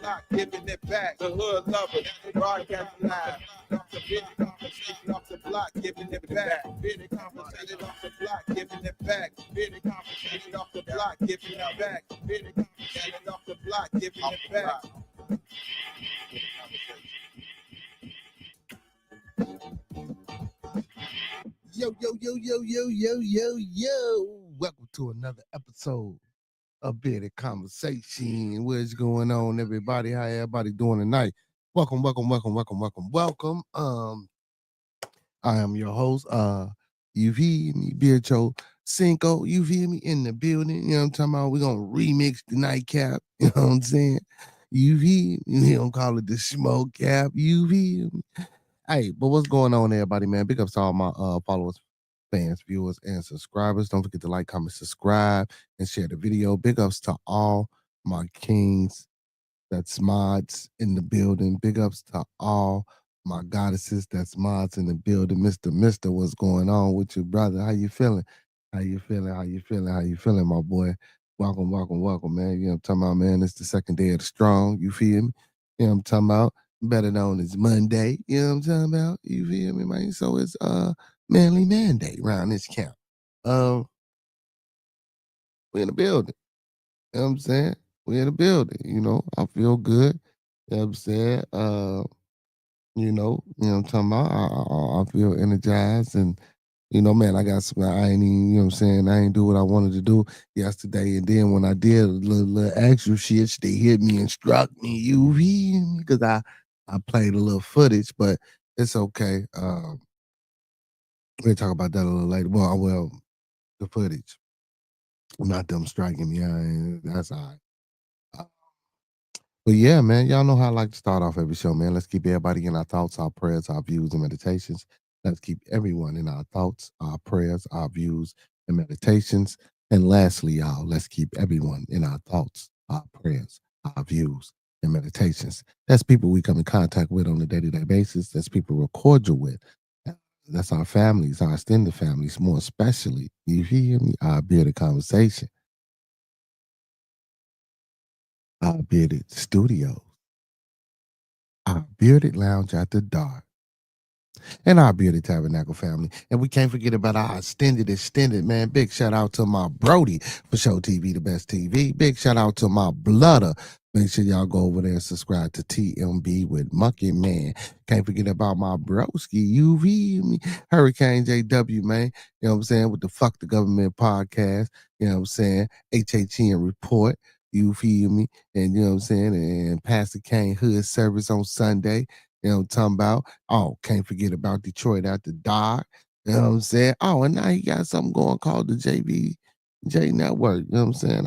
Not giving it back. The hood lover, broadcast live. Off the video conversation off the block, giving it back. Video conversation off the block, giving it back. Video conversation off the block, giving it back. Video conversation off the block, giving it back. Yo, yo, yo, yo, yo, yo, yo, yo. Welcome to another episode of Bearded Conversation. What's going on, everybody? How everybody doing tonight? Welcome. I am your host, you feel me, Beardo Cinco, you feel me, in the building. You know what I'm talking about? We're gonna remix the nightcap, you know what I'm saying? You feel me? We don't call it the smoke cap, you feel me? Hey, but what's going on, everybody, man? Big ups to all my followers, fans, viewers, and subscribers. Don't forget to like, comment, subscribe, and share the video. Big ups to all my kings, that's mods in the building. Big ups to all my goddesses, that's mods in the building. Mr. What's going on with you, brother? How you feeling? How you feeling, my boy? Welcome, man. You know what I'm talking about, man? It's the second day of the strong. You feel me? You know what I'm talking about? Better known as Monday. You know what I'm talking about? You feel me, man? So it's Manly Manday around this camp. We're in the building. You know what I'm saying? We're in the building. You know, I feel good. You know what I'm saying? You know what I'm talking about? I feel energized, and man, I got some. I ain't even, you know what I'm saying? I ain't do what I wanted to do yesterday, and then when I did a little extra shit, they hit me and struck me. You feel me? Because I played a little footage, but it's okay. We'll talk about that a little later. Well, the footage, not them striking me. That's all right. But yeah, man, y'all know how I like to start off every show, man. Let's keep everybody in our thoughts, our prayers, our views, and meditations. Let's keep everyone in our thoughts, our prayers, our views, and meditations. And lastly, y'all, let's keep everyone in our thoughts, our prayers, our views, and meditations. That's people we come in contact with on a day-to-day basis. That's people we're cordial with. That's our families, our extended families, more especially. You hear me? Our bearded conversation. Our bearded studios. Our bearded lounge after dark, and our Bearded Tabernacle family. And we can't forget about our extended, man. Big shout out to my Brody for Show TV, the best TV. Big shout out to my Blooder. Make sure y'all go over there and subscribe to TMB with Monkey Man. Can't forget about my broski, UV, me, Hurricane JW, man. You know what I'm saying? With the Fuck the Government podcast. You know what I'm saying? HHN Report. You feel me? And you know what I'm saying? And Pastor Kane Hood service on Sunday. You know what I'm talking about? Oh, can't forget about Detroit After Dark. You know what I'm saying? Oh, and now he got something going called the JBJ Network. You know what I'm saying?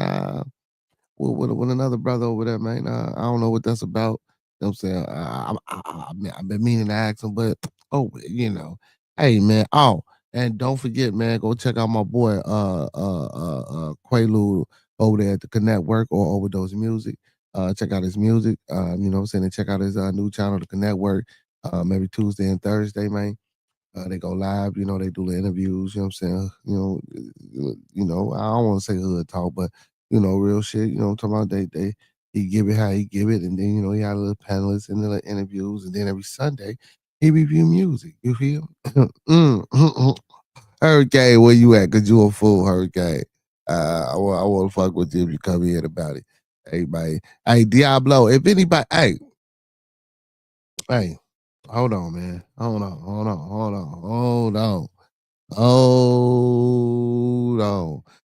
With another brother over there, man. I don't know what that's about. You know what I'm saying? I've been meaning to ask him, but hey, man. Oh, and don't forget, man, go check out my boy Quaalude over there at the Connect Work or Overdose Music. Check out his music. You know what I'm saying? And check out his new channel, the Connect Work. Every Tuesday and Thursday, man. They go live, they do the interviews, you know what I'm saying? I don't want to say hood talk, but real shit, what I'm talking about. He give it how he give it, and then he had a little panelists and little interviews, and then every Sunday he review music. You feel? Hurricane, where you at? Cause you a fool, Hurricane. I want to fuck with you if you come here about it. Hey, man. Hey, Diablo, if anybody, hey, hold on, man. Hold on.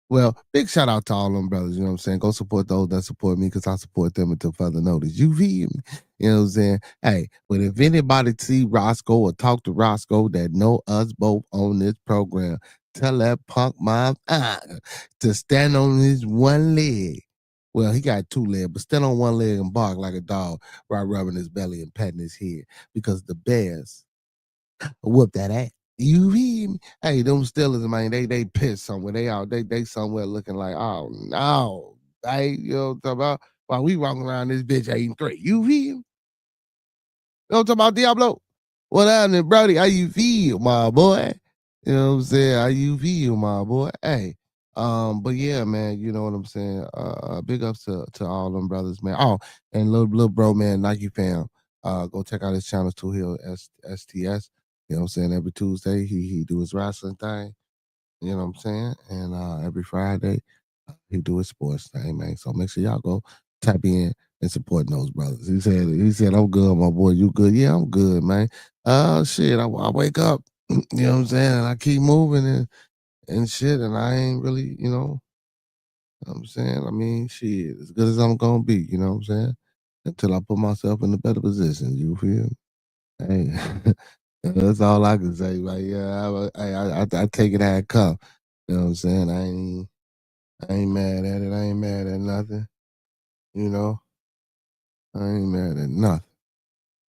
Well, big shout out to all them brothers, you know what I'm saying? Go support those that support me because I support them until further notice. You feel me? You know what I'm saying? Hey, but if anybody see Roscoe or talk to Roscoe that know us both on this program, tell that punk mom to stand on his one leg. Well, he got two legs, but stand on one leg and bark like a dog while rubbing his belly and patting his head because the bears whoop that ass. You hear me? Hey, them Steelers, man, they pissed somewhere. They somewhere looking like, oh no. Hey, you know what I'm talking about? While we walking around this bitch 8-3. You feel me? You know what I'm talking about, Diablo? What happening, Brody? How you feel, my boy? You know what I'm saying? How you feel, my boy? Hey, But yeah, man, you know what I'm saying. Big ups to all them brothers, man. Oh, and little bro, man, Nike fam. Go check out his channel too. He'll STS. You know what I'm saying. Every Tuesday he do his wrestling thing. You know what I'm saying. And every Friday he do his sports thing, man. So make sure y'all go tap in and support those brothers. He said I'm good, my boy. You good? Yeah, I'm good, man. Shit. I wake up. You know what I'm saying. And I keep moving and shit, and I ain't really, I'm saying? I mean, shit, as good as I'm gonna be, you know what I'm saying? Until I put myself in a better position, you feel me? Hey, that's all I can say. Like, yeah, I take it how it come. You know what I'm saying? I ain't mad at it. I ain't mad at nothing. You know, I ain't mad at nothing.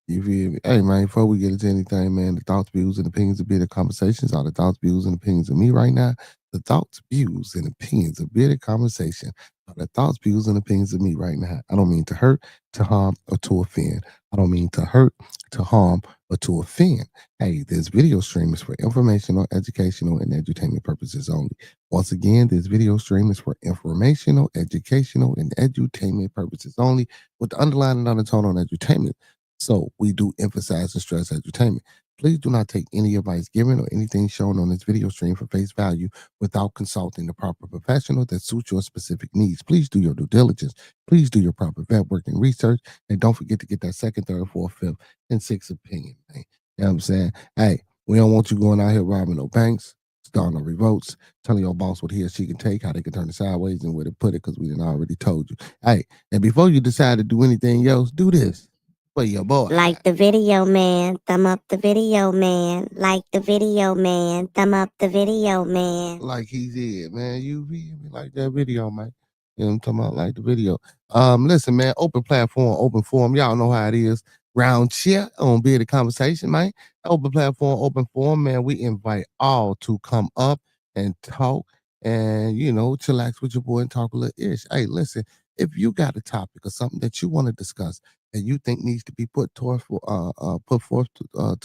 You feel me? Hey, man, before we get into anything, man, the thoughts, views, and opinions of Bearded Conversations are the thoughts, views, and opinions of me right now. The thoughts, views, and opinions of Bearded Conversation are the thoughts, views, and opinions of me right now. I don't mean to hurt, to harm, or to offend. I don't mean to hurt, to harm, or to offend. Hey, this video stream is for informational, educational, and edutainment purposes only. Once again, this video stream is for informational, educational, and edutainment purposes only, with the underlying undertone on edutainment. So we do emphasize and stress edutainment. Please do not take any advice given or anything shown on this video stream for face value without consulting the proper professional that suits your specific needs. Please do your due diligence. Please do your proper vet work and research. And don't forget to get that second, third, fourth, fifth, and sixth opinion, man. You know what I'm saying? Hey, we don't want you going out here robbing no banks, starting no revolts, telling your boss what he or she can take, how they can turn it sideways, and where to put it, because we done already told you. Hey, and before you decide to do anything else, do this for your boy. Like the video, man. Thumb up the video, man. Like the video, man. Thumb up the video, man. Like he did, man. You feel me? Like that video, man. You know what I'm talking about? Like the video. Listen, man, open platform, open forum. Y'all know how it is. Round chair on Bearded Conversation, man. Open platform, open forum, man. We invite all to come up and talk and, chillax with your boy and talk a little ish. Hey, listen, if you got a topic or something that you want to discuss and you think needs to be put forth to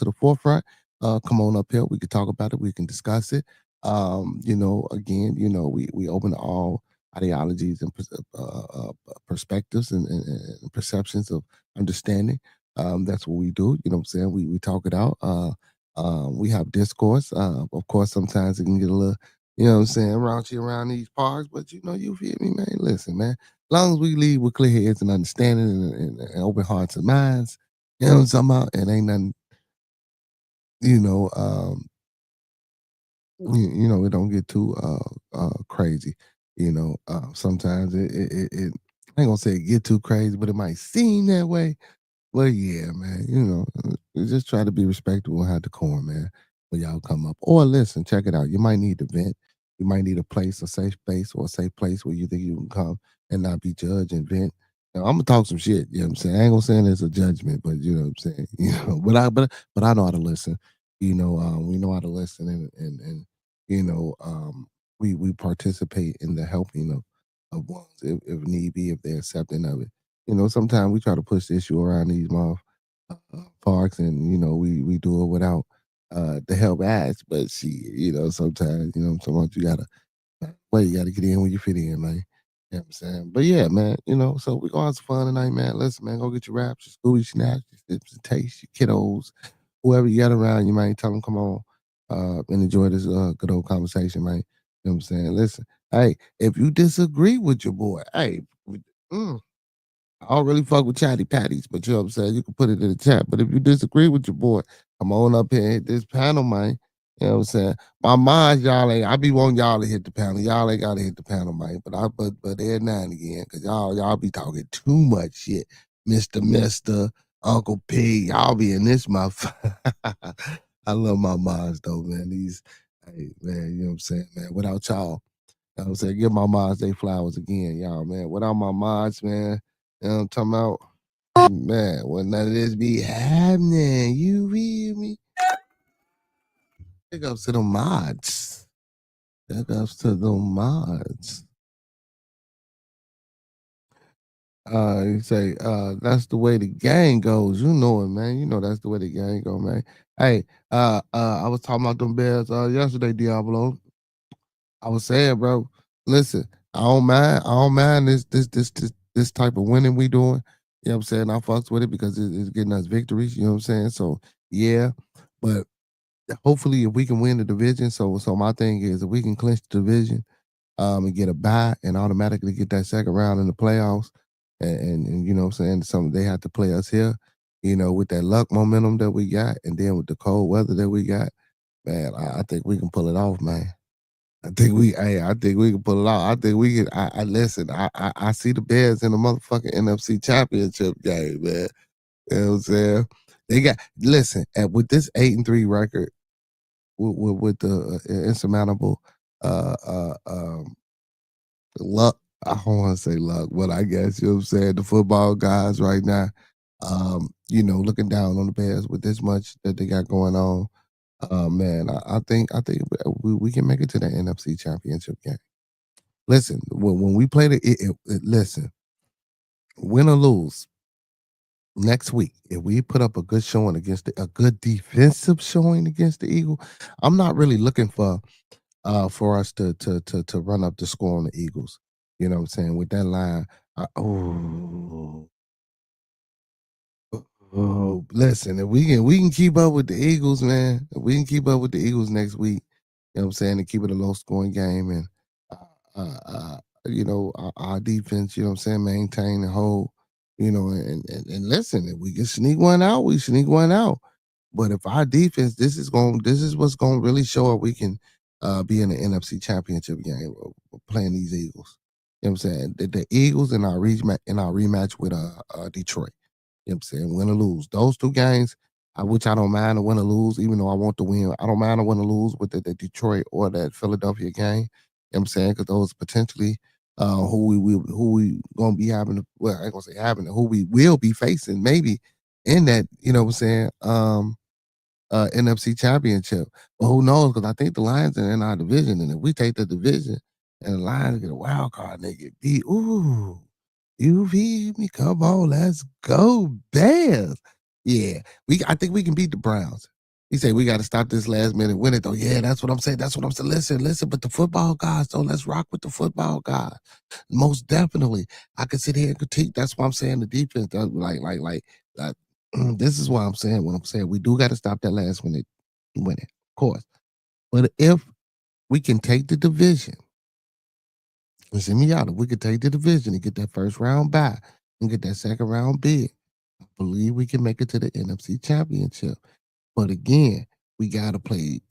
the forefront, come on up here. We can talk about it. We can discuss it. Again, we open to all ideologies and perspectives and perceptions of understanding. That's what we do. You know what I'm saying? We talk it out. We have discourse. Of course, sometimes it can get a little, what I'm saying, raunchy around these parts, but you feel me, man? Listen, man. As long as we leave with clear heads and understanding and open hearts and minds, you know what I'm talking about? And ain't nothing, you know, um, it don't get too crazy. Sometimes it I ain't gonna say it get too crazy, but it might seem that way. Well, yeah, man. Just try to be respectable and have decorum, man. When y'all come up, or listen, check it out. You might need to vent. You might need a place, a safe space, or a safe place where you think you can come and not be judged and vent. I'm gonna talk some shit. You know what I'm saying? I ain't gonna say it's a judgment, but you know what I'm saying. But I know how to listen. We know how to listen, and you know, we participate in the helping of ones if need be, if they're accepting of it. Sometimes we try to push the issue around these parks, and we do it without the help asked. But sometimes sometimes you gotta you gotta get in when you fit in, man. You know what I'm saying? But yeah, man, so we gonna have some fun tonight, man. Listen, man, go get your wraps, your school, your snacks, your sips and tastes, your kiddos, whoever you got around you, man. Tell them come on and enjoy this good old conversation, man. You know what I'm saying? Listen, hey, if you disagree with your boy, hey, mm, I don't really fuck with chatty patties, but you know what I'm saying? You can put it in the chat. But if you disagree with your boy, come on up here and hit this panel, man. You know what I'm saying? My mind, y'all ain't. I be wanting y'all to hit the panel. Y'all ain't gotta hit the panel, man. But every now and again, cause y'all be talking too much shit. Mister, Uncle P, y'all be in this motherfucker. I love my moms though, man. Hey man, you know what I'm saying, man. Without y'all, you know what I'm saying, give my moms they flowers again, y'all, man. Without my moms, man, you know what I'm talking about? Man, well, none of this be happening. You feel me? Big ups to the mods. Big ups to the mods. You say, that's the way the gang goes. You know it, man. You know that's the way the gang go, man. Hey, I was talking about them Bears yesterday, Diablo. I was saying, bro. Listen, I don't mind this type of winning we doing. You know what I'm saying? I fucks with it because it's getting us victories. You know what I'm saying? So yeah, but hopefully if we can win the division, so my thing is if we can clinch the division, and get a bye and automatically get that second round in the playoffs, and you know what I'm saying, something they have to play us here, with that luck momentum that we got, and then with the cold weather that we got, man, I think we can pull it off, man. I think we can pull it off. I think we can. I listen. I see the Bears in the motherfucking NFC Championship game, man. You know what I'm saying? They got listen with this 8-3 record, with the insurmountable luck. I don't want to say luck, but I guess you know what I'm saying. The football guys right now, looking down on the Bears with this much that they got going on. Man, I think we can make it to the NFC Championship game. Listen, when we play listen, win or lose next week, if we put up a good showing a good defensive showing against the Eagle, I'm not really looking for us to run up the score on the Eagles. You know what I'm saying? With that line, oh, listen, if we can keep up with the Eagles, man, if we can keep up with the Eagles next week, you know what I'm saying, and keep it a low scoring game, and our defense, you know what I'm saying, maintain the whole, and listen, if we can sneak one out, we sneak one out. But if our defense, this is what's gonna really show up we can be in the NFC Championship game playing these Eagles. You know what I'm saying? The Eagles in our rematch with Detroit. You know what I'm saying? Win or lose. Those two games, which I don't mind to win or lose, even though I want to win. I don't mind to win or lose with the Detroit or that Philadelphia game. You know what I'm saying? Because those potentially who we gonna be having, well, I ain't gonna say having, who we will be facing maybe in that, you know what I'm saying, NFC Championship. But who knows? Because I think the Lions are in our division, and if we take the division and the Lions get a wild card and they get beat, ooh, you feel me? Come on, let's go Bears. Yeah, I think we can beat the Browns. He said we got to stop this last minute winning though. Yeah, that's what I'm saying. That's what I'm saying. Listen. But the football guys, though, let's rock with the football guys. Most definitely, I could sit here and critique. That's why I'm saying the defense. Uh, this is why I'm saying what I'm saying. We do got to stop that last minute winning, of course. But if we can take the division, listen me out. If we could take the division and get that first round bye and get that second round bid, I believe we can make it to the NFC Championship. But again, we got to play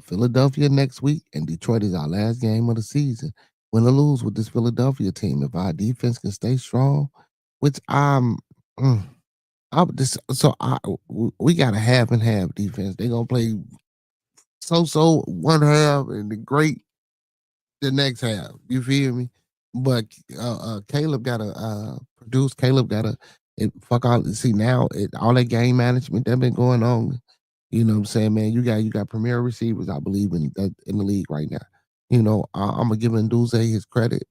Philadelphia next week, and Detroit is our last game of the season. Win or lose with this Philadelphia team, if our defense can stay strong, which mm, we got a half and half defense. They gonna play so one half and the great the next half. You feel me? But Caleb gotta produce. Caleb gotta fuck all. See now, all that game management that been going on. You know what I'm saying, man? You got premier receivers, I believe in the league right now. I'm gonna give Nduze his credit.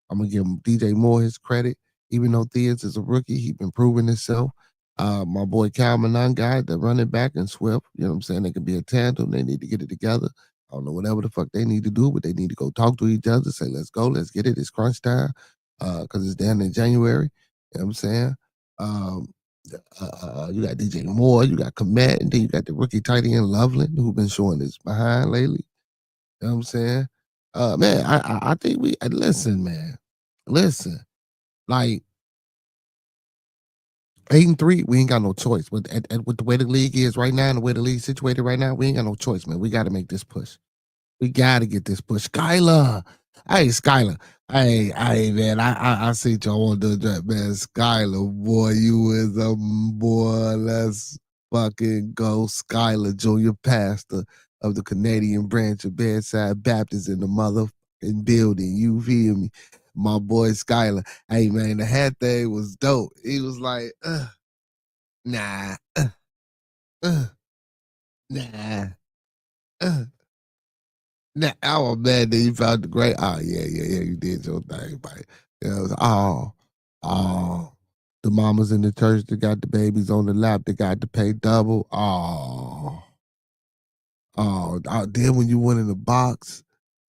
I'm gonna give him DJ Moore his credit. Even though Theus is a rookie, he been proving himself. My boy Cal Manon guy, the running back and Swift, you know what I'm saying? They can be a tandem. They need to get it together. I don't know whatever the fuck they need to do, but they need to go talk to each other, say, let's go, let's get it. It's crunch time. Cause it's down in January. You know what I'm saying? Um, you got DJ Moore, you got Komet, and then you got the rookie tight end Loveland, who been showing his behind lately. You know what I'm saying? Man, I think listen, man. Listen, like 8-3, we ain't got no choice. But with the way the league is right now and the way the league's situated right now, we ain't got no choice, man. We gotta make this push. We gotta get this push. Skylar. Hey, Skylar. Hey, man. I see y'all on the draft, man. Skylar, boy, you is a boy. Let's fucking go. Skylar, junior pastor of the Canadian branch of Bedside Baptist in the motherfucking building. You feel me? My boy Skylar. Hey, man, the hat thing was dope. He was like, nah, uh, nah, uh. Now, oh man, then you found the great. Oh yeah, you did your thing, buddy. Oh, the mamas in the church that got the babies on the lap, they got to pay double. Oh, then when you went in the box,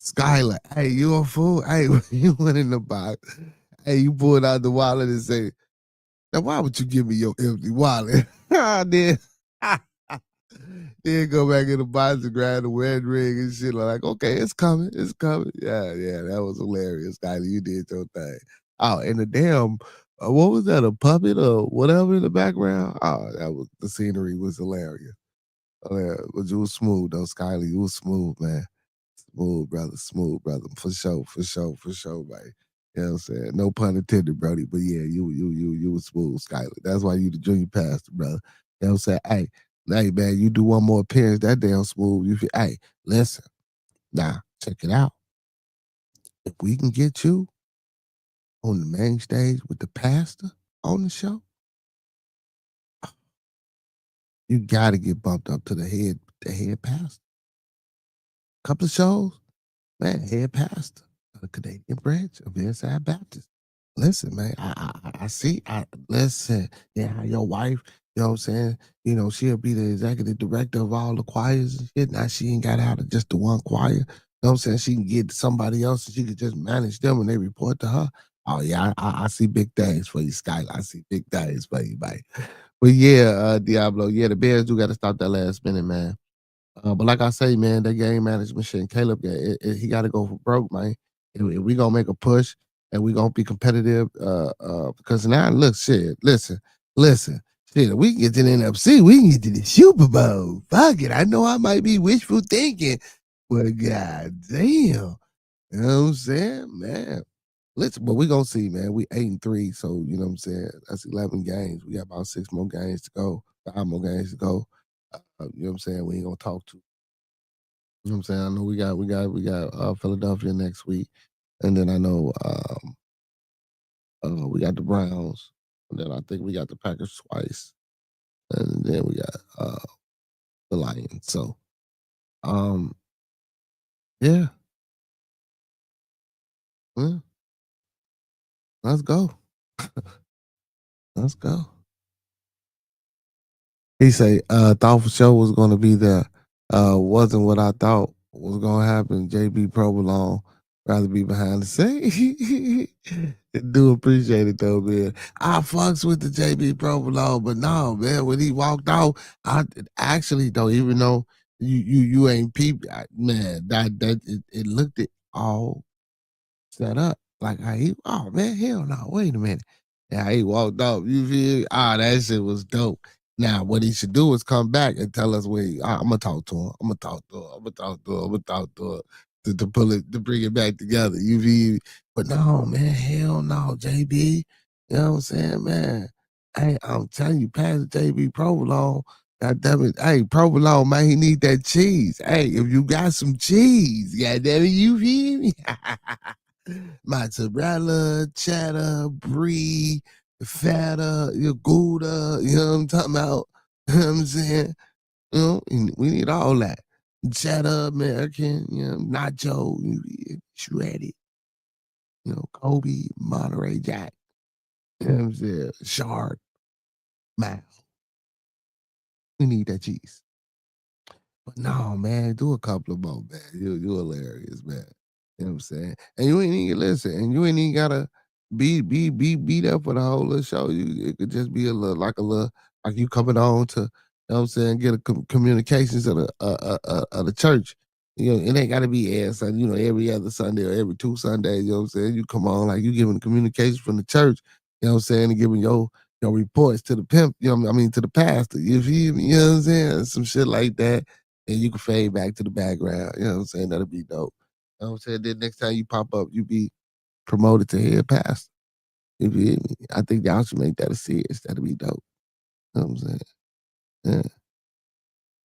Skylar, hey, you a fool? Hey, you went in the box. Hey, you pulled out the wallet and say, now why would you give me your empty wallet? then, then go back in the box and grab the wedding ring and shit. Like, okay, it's coming. It's coming. Yeah, that was hilarious, Skylar. You did your thing. Oh, and the damn, what was that, a puppet or whatever in the background? Oh, that was, the scenery was hilarious. Oh, yeah, but you was smooth though, Skylar. You was smooth, man. Smooth brother, for sure, man. You know what I'm saying? No pun intended, Brody. But yeah, you was smooth, Skylar. That's why you the junior pastor, brother. You know what I'm saying? Hey, man, you do one more appearance, that damn smooth. You feel, hey, listen, now check it out. If we can get you on the main stage with the pastor on the show, you gotta get bumped up to the head pastor. Couple of shows, man, head pastor of the Canadian branch of Inside Baptist. Listen, man, I see. I listen. Yeah, how your wife, you know what I'm saying? You know, she'll be the executive director of all the choirs and shit. Now she ain't got out of just the one choir. You know what I'm saying? She can get somebody else and she can just manage them when they report to her. Oh yeah, I see big things for you, Skylar. I see big things for you, man. But yeah, Diablo, yeah, the Bears do got to stop that last minute, man. But like I say, man, that game management shit, and Caleb, he got to go for broke, man. If we gonna make a push and we gonna be competitive, because now look, shit, listen, shit. If we can get to the NFC, we can get to the Super Bowl. Fuck it, I know I might be wishful thinking, but god damn, you know what I'm saying, man. Listen, but we gonna see, man. We 8-3, so you know what I'm saying. That's 11 games. We got about 6 more games to go, 5 more games to go. You know what I'm saying? We ain't gonna talk too. You know what I'm saying? I know we got Philadelphia next week, and then I know we got the Browns, and then I think we got the Packers twice, and then we got the Lions. So um yeah, yeah, let's go. Let's go. He say, thought for sure was gonna be there. Wasn't what I thought was gonna happen. JB Provolone rather be behind the scene. Do appreciate it though, man. I fucks with the JB Provolone, but no, man, when he walked off, I actually don't even know you ain't peep, man. It looked it all set up. Like how he, oh man, hell no, wait a minute. Yeah, he walked off. You feel? Ah, that shit was dope. Now, what he should do is come back and tell us where I'm gonna talk to him. I'm gonna talk to him. I'm gonna talk to him. I'm gonna talk to him to pull it to bring it back together. You feel? But no, man, hell no, JB. You know what I'm saying, man? Hey, I'm telling you, Pastor JB Provolone. God damn it. Hey, Provolone, man, he need that cheese. Hey, if you got some cheese, god damn it, you feel me? Mozzarella, cheddar, brie, feta, your gouda, you know what I'm talking about? You know what I'm saying? You know, we need all that. Cheddar, American, you know, nacho, shredded, you know, Kobe, Monterey Jack, you know what I'm saying? Shark, man, we need that cheese. But no, man, do a couple of more, man. You hilarious, man. You know what I'm saying? And you ain't even listen, and you ain't even gotta be there for the whole little show. It could just be a little like you coming on to, you know what I'm saying, get a communications of the church. You know, it ain't gotta be every Sunday, you know, every other Sunday or every 2 Sundays, you know what I'm saying? You come on like you giving communications from the church, you know what I'm saying, and giving your reports to the pimp, you know what I mean, to the pastor. You feel me? You know what I'm saying? Some shit like that. And you can fade back to the background. You know what I'm saying? That'll be dope. You know what I'm saying? Then next time you pop up, you be promoted to head pastor. You feel me? I think y'all should make that a series. That'll be dope. You know what I'm saying? Yeah.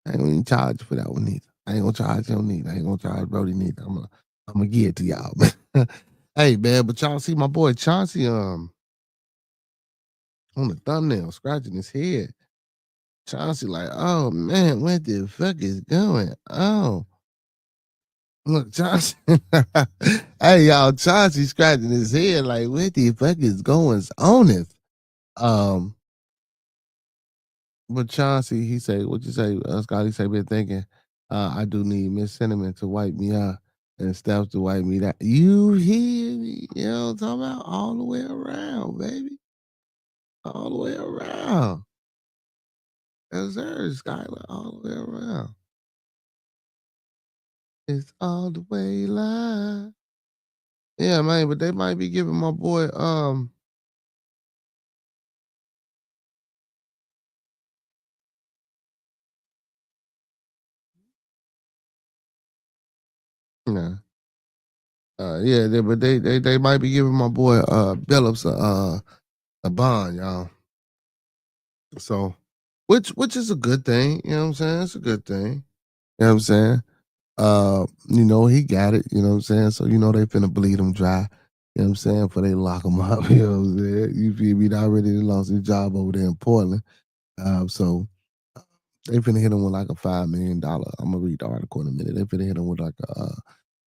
I ain't gonna even charge for that one neither. I ain't gonna charge him neither. I ain't gonna charge Brody neither. I'm gonna give it to y'all, man. Hey man, but y'all see my boy Chauncey on the thumbnail scratching his head. Chauncey like, oh man, what the fuck is going on? Look, Chauncey. Hey, y'all, Chauncey scratching his head like, what the fuck is going on? This? Um, but Chauncey, he say, what you say, Scotty say, been thinking, I do need Miss Cinnamon to wipe me out. and steps to wipe me down. You hear me? You know what I'm talking about? All the way around, baby. All the way around. Yes, sir, Skylar, all the way around. It's all the way live. Yeah, man, but they might be giving my boy nah. Yeah, but they might be giving my boy Billups a bond, y'all. So which is a good thing, you know what I'm saying? It's a good thing. You know what I'm saying? He got it, you know what I'm saying? So they finna bleed him dry. You know what I'm saying? Before they lock him up, you know what I'm saying? You feel me? They already lost his job over there in Portland. So they finna hit him with like a $5 million. I'm gonna read the article in a minute. They finna hit him with like a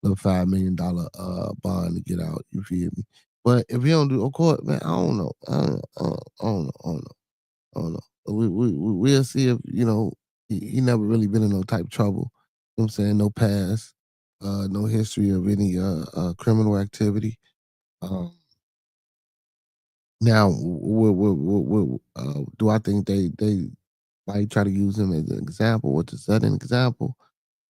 little $5 million bond to get out. You feel me? But if he don't do, of course, man, I don't know. I don't know. We'll see if he never really been in no type of trouble. You know what I'm saying? No past, no history of any criminal activity. Um, Now, do I think they might try to use him as an example or to set an example?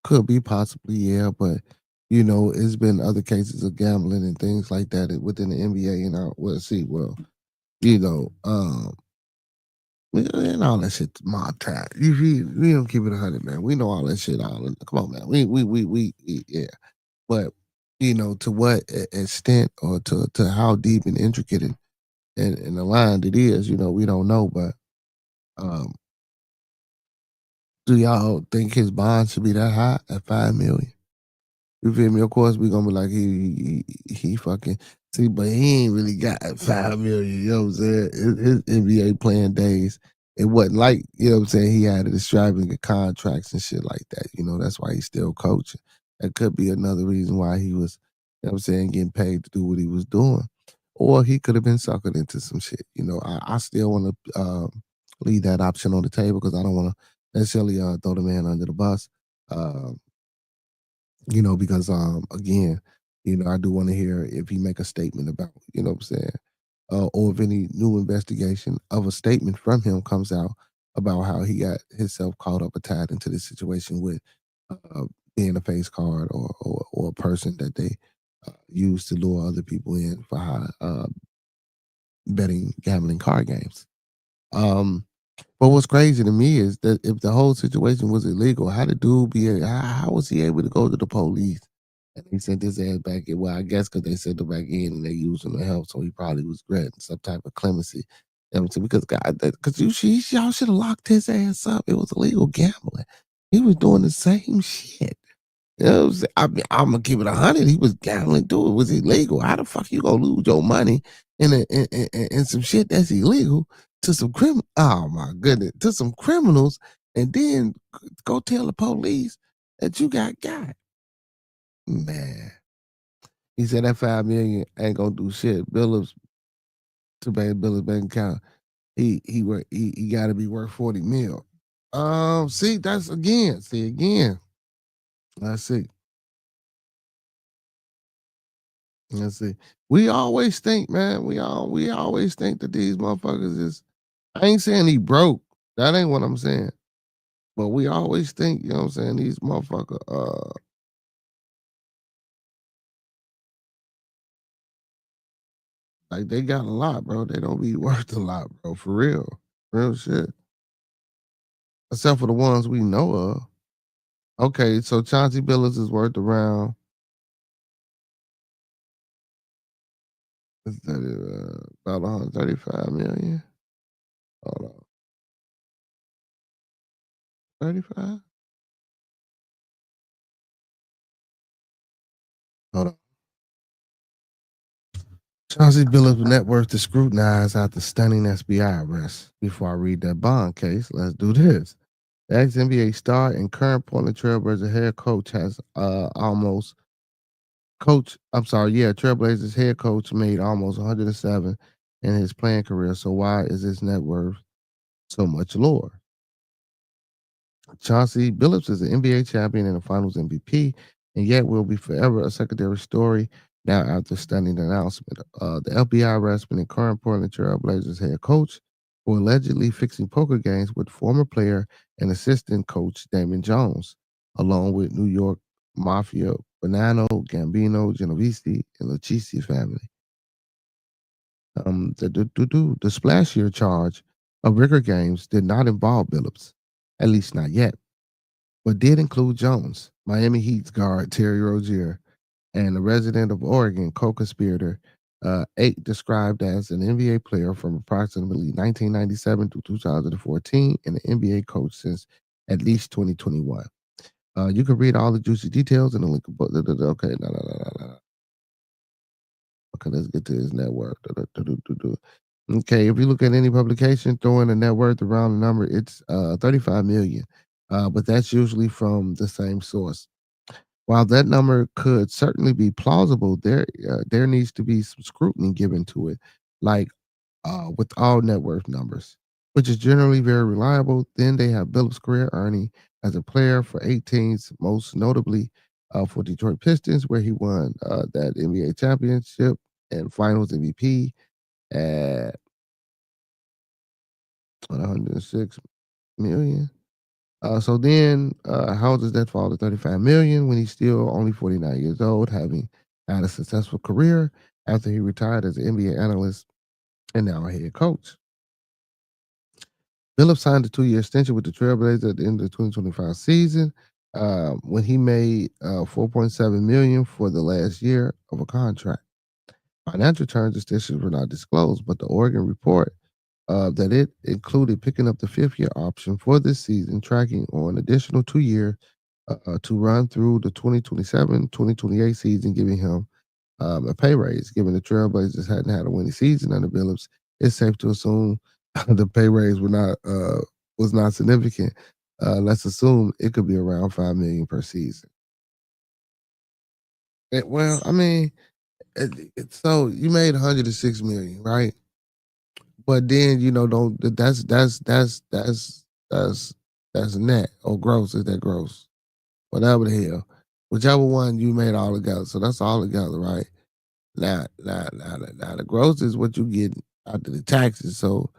Could be possibly, yeah, but it's been other cases of gambling and things like that within the NBA, and you know, um, and all that shit mob time. We don't keep it 100, man. We know all that shit. Come on, man. Yeah. But to what extent or to how deep and intricate and aligned it is, we don't know. But um, do y'all think his bond should be that high at 5 million? You feel me? Of course, we gonna be like he fucking see, but he ain't really got 5 million. You know what I'm saying? His NBA playing days, it wasn't like what I'm saying. He had extravagant contracts and shit like that. That's why he's still coaching. That could be another reason why he was, what I'm saying, getting paid to do what he was doing, or he could have been suckered into some shit. I still want to leave that option on the table because I don't want to necessarily throw the man under the bus. Um, because again, I do want to hear if he make a statement about, what I'm saying, or if any new investigation of a statement from him comes out about how he got himself caught up or tied into this situation with being a face card or a person that they use to lure other people in for high betting gambling card games. But what's crazy to me is that if the whole situation was illegal, how did dude how was he able to go to the police? And they sent his ass back in. Well, I guess because they sent him back in and they used him to help, so he probably was granting some type of clemency. You know what I'm saying? Because y'all should have locked his ass up. It was illegal gambling. He was doing the same shit. You know what I'm saying? I'm gonna keep it 100. He was gambling too. It was illegal. How the fuck you gonna lose your money in some shit that's illegal to some Oh my goodness, to some criminals, and then go tell the police that you got. Man, he said that 5 million ain't gonna do shit. Billups to pay Billups bank account. He got to be worth 40 mil. See, that's again. See again. Let's see. Let's see. We always think, man. We always think that these motherfuckers is. I ain't saying he broke. That ain't what I'm saying. But we always think, you know what I'm saying, these motherfuckers, like they got a lot, bro. They don't be worth a lot, bro. For real. Real shit. Except for the ones we know of. Okay, so Chauncey Billups is worth around about 135 million. Hold on. 35? Hold on. Chauncey Billups' net worth is scrutinized after stunning SBI arrest. Before I read that bond case, let's do this. The ex-NBA star and current Portland Trailblazer head coach has Trailblazers head coach made almost 107 in his playing career. So why is his net worth so much lower? Chauncey Billups is an NBA champion and a Finals MVP. and yet will be forever a secondary story now after stunning announcement. The FBI arrestment in current Portland Trail Blazers head coach for allegedly fixing poker games with former player and assistant coach Damon Jones, along with New York Mafia Bonanno, Gambino, Genovese, and Lucchese family. The splashier charge of rigor games did not involve Billups, at least not yet, but did include Jones, Miami Heat's guard Terry Rozier, and a resident of Oregon, co-conspirator, eight described as an NBA player from approximately 1997 to 2014 and an NBA coach since at least 2021. You can read all the juicy details in the link above. Okay, no. Okay, let's get to his net worth. Okay, if you look at any publication throwing a net worth around the number, it's 35 million. But that's usually from the same source. While that number could certainly be plausible, there needs to be some scrutiny given to it, like with all net worth numbers, which is generally very reliable. Then they have Billups' career earning as a player for 18s, most notably for Detroit Pistons, where he won that NBA championship and Finals MVP at 106 million. So then, how does that fall to 35 million when he's still only 49 years old, having had a successful career after he retired as an NBA analyst and now a head coach? Phillips signed a 2-year extension with the Trailblazers at the end of the 2025 season, when he made 4.7 million for the last year of a contract. Financial terms extensions were not disclosed, but the Oregon report that it included picking up the 5th-year option for this season, tracking on additional 2 years to run through the 2027-2028 season, giving him a pay raise. Given the Trailblazers hadn't had a winning season under Billups, it's safe to assume the pay raise was not significant. Let's assume it could be around 5 million per season. Well, I mean, so you made 106 million, right? But then don't that's net or gross. Is that gross? Whatever the hell, whichever one you made all together. So that's all together, right? Now the gross is what you get after the taxes. So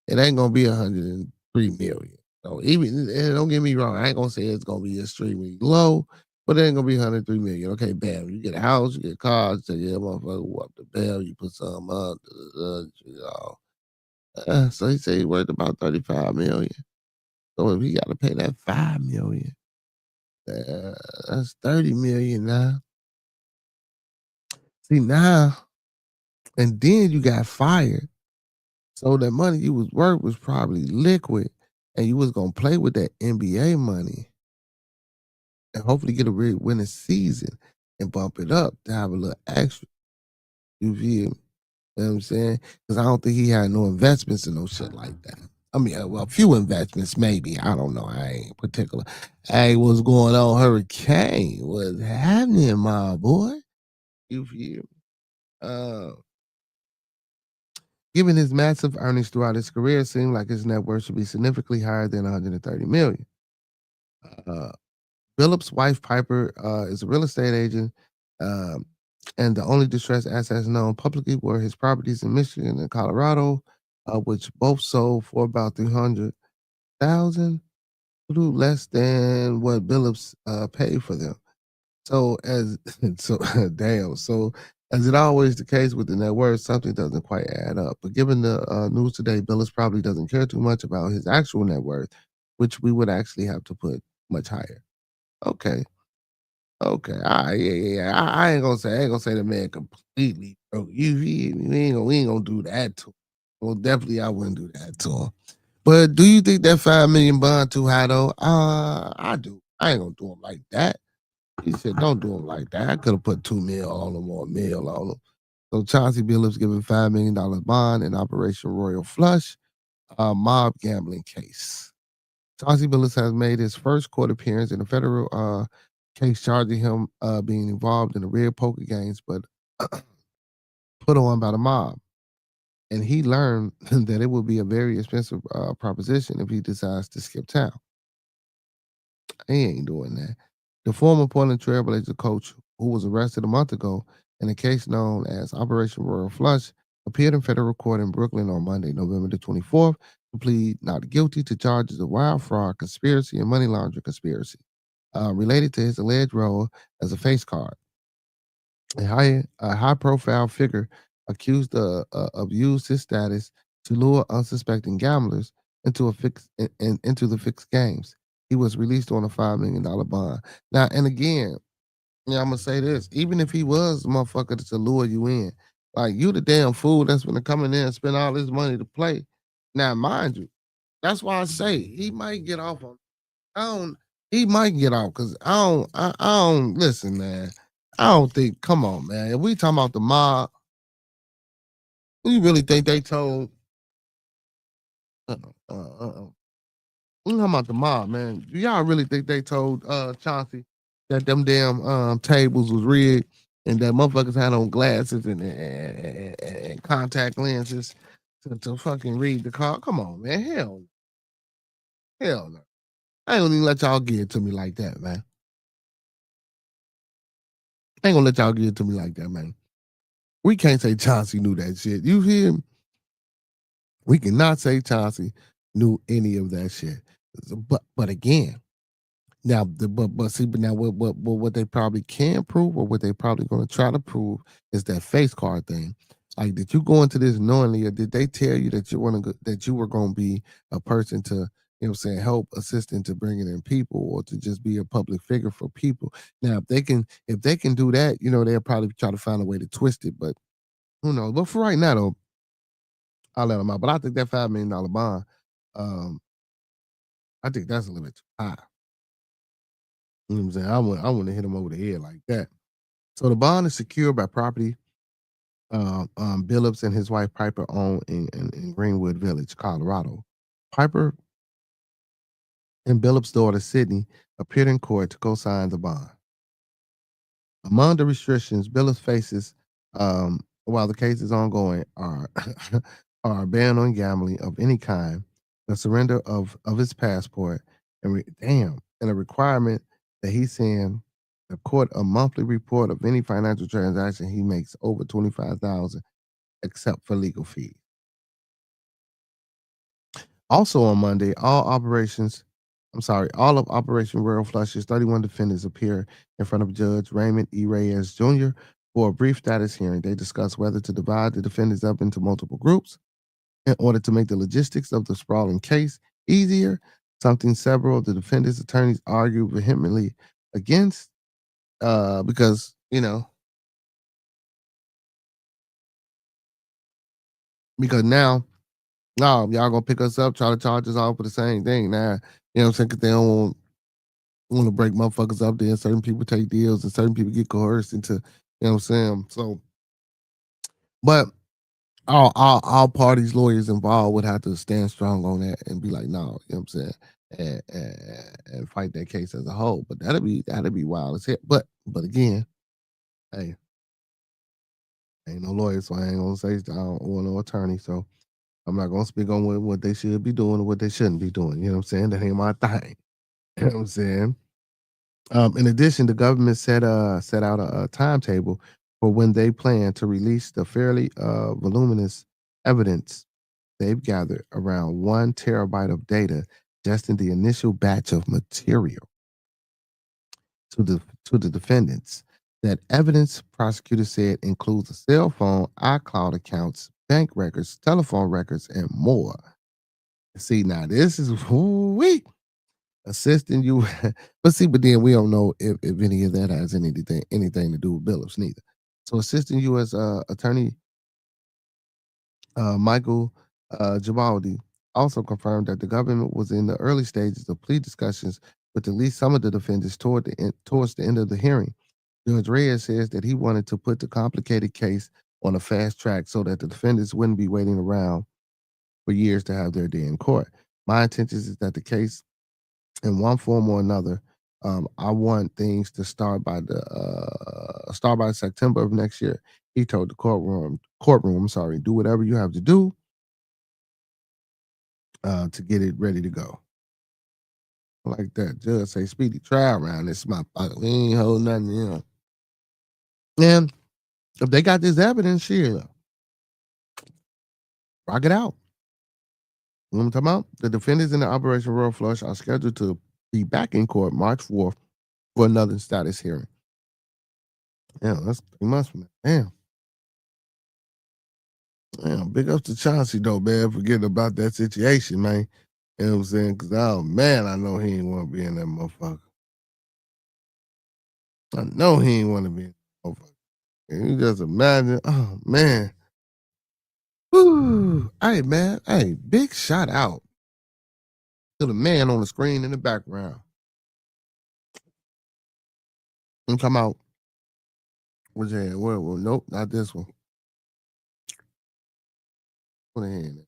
it ain't gonna be 103 million. So even don't get me wrong, I ain't gonna say it's gonna be extremely low, but it ain't gonna be 103 million. Okay, bam. You get a house, you get cars, you say, yeah, motherfucker, whoop the bell, you put some up, so he said he's worth about 35 million. So if he got to pay that 5 million, that's 30 million now. See now, and then you got fired. So that money you was worth was probably liquid, and you was gonna play with that NBA money and hopefully get a real winning season and bump it up to have a little extra. You feel me? You know what I'm saying? Because I don't think he had no investments and no shit like that. I mean, well, a few investments maybe. I don't know. I ain't particular. Hey, what's going on, Hurricane? What's happening, my boy? You feel me? Uh, Given his massive earnings throughout his career, it seemed like his net worth should be significantly higher than 130 million. Uh, Phillips' wife Piper is a real estate agent, um, and the only distressed assets known publicly were his properties in Michigan and Colorado, which both sold for about 300,000, less than what Billups paid for them. So as so damn. So as it always the case with the net worth, something doesn't quite add up. But given the news today, Billups probably doesn't care too much about his actual net worth, which we would actually have to put much higher. Okay. Okay. All right. Yeah. I ain't gonna say the man completely broke. We ain't gonna do that to him. Well, definitely I wouldn't do that to him. But do you think that 5 million bond too high though? I do. I ain't gonna do him like that. He said, don't do him like that. I could have put 2 mil on him or a mil on him. So Chauncey Billups given $5 million bond in Operation Royal Flush, a mob gambling case. Chauncey Billups has made his first court appearance in a federal case charging him being involved in the red poker games, but put on by the mob. And he learned that it would be a very expensive proposition if he decides to skip town. He ain't doing that. The former Portland Trailblazer coach, who was arrested a month ago in a case known as Operation Royal Flush, appeared in federal court in Brooklyn on Monday, November the 24th, to plead not guilty to charges of wire fraud, conspiracy, and money laundering conspiracy related to his alleged role as a face card. A high profile figure accused of used his status to lure unsuspecting gamblers into into the fixed games. He was released on a $5 million bond. Now, and again, yeah, I'm gonna say this: even if he was the motherfucker to lure you in, like you the damn fool that's gonna come in there and spend all this money to play. Now, mind you, that's why I say he might get off on. I don't. He might get off because I don't listen, man. I don't think. Come on, man. If we talking about the mob, you really think they told? Uh, we talking about the mob, man. Do y'all really think they told Chauncey that them damn tables was rigged and that motherfuckers had on glasses and contact lenses to fucking read the card? Come on, man. Hell no. I ain't gonna even let y'all give it to me like that, man. I ain't gonna let y'all give it to me like that, man. We can't say Chauncey knew that shit. You hear me? We cannot say Chauncey knew any of that shit. But again, now but see, but now what they probably can prove, or what they probably gonna try to prove, is that face card thing. Like, did you go into this knowingly, or did they tell you that that you were gonna be a person to, you know what I'm saying, help assistant to bringing in people, or to just be a public figure for people? Now, if they can do that, you know, they'll probably try to find a way to twist it, but who knows? But for right now, though, I'll let them out. But I think that $5 million bond, um, I think that's a little bit too high. You know what I'm saying? I want to hit him over the head like that. So the bond is secured by property Billups and his wife Piper own in Greenwood Village, Colorado. Piper and Billups' daughter Sydney appeared in court to co-sign the bond. Among the restrictions Billups faces while the case is ongoing are are a ban on gambling of any kind, the surrender of his passport, and a requirement that he send the court a monthly report of any financial transaction he makes over 25,000, except for legal fees. Also on Monday, all of Operation Royal Flush's 31 defendants appear in front of Judge Raymond E. Reyes Jr. for a brief status hearing. They discuss whether to divide the defendants up into multiple groups in order to make the logistics of the sprawling case easier, something several of the defendants' attorneys argue vehemently against, because, now, no, y'all gonna pick us up, try to charge us all for the same thing. Now, you know what I'm saying? Because they don't want to break motherfuckers up there. Certain people take deals and certain people get coerced into, you know what I'm saying? So, but all parties, lawyers involved would have to stand strong on that and be like, no, you know what I'm saying? And fight that case as a whole. But that'd be wild as hell. But again, hey, ain't no lawyer, so I ain't gonna say, I don't want no attorney. So I'm not gonna speak on what they should be doing or what they shouldn't be doing. You know what I'm saying? That ain't my thing. You know what I'm saying? In addition, the government set out a timetable for when they plan to release the fairly voluminous evidence they've gathered, around 1 terabyte of data just in the initial batch of material, to the defendants. That evidence, prosecutors said, includes a cell phone, iCloud accounts, bank records, telephone records, and more. See, now this is we assisting you, but then we don't know if any of that has anything to do with Billups neither. So assisting U.S. Attorney Michael Gibaldi also confirmed that the government was in the early stages of plea discussions with at least some of the defendants towards the end of the hearing. Judge Reyes says that he wanted to put the complicated case on a fast track so that the defendants wouldn't be waiting around for years to have their day in court. My intention is that the case, in one form or another, I want things to start by September of next year. He told the courtroom, I'm sorry, do whatever you have to do to get it ready to go. Like that. Judge say speedy trial around this motherfucker. We ain't holding nothing in. And if they got this evidence, shit, rock it out. You know what I'm talking about? The defendants in the Operation Royal Flush are scheduled to be back in court March 4th for another status hearing. Damn, that's 3 months from now. Damn, big ups to Chauncey though, man, forgetting about that situation, man. You know what I'm saying? Because, oh, man, I know he ain't want to be in that motherfucker. I know he ain't want to be in that motherfucker. Can you just imagine? Oh, man. Whew. Hey, man. Hey, big shout out to the man on the screen in the background. I'm talking about, what's your hand? Well, nope, not this one. Put a hand in.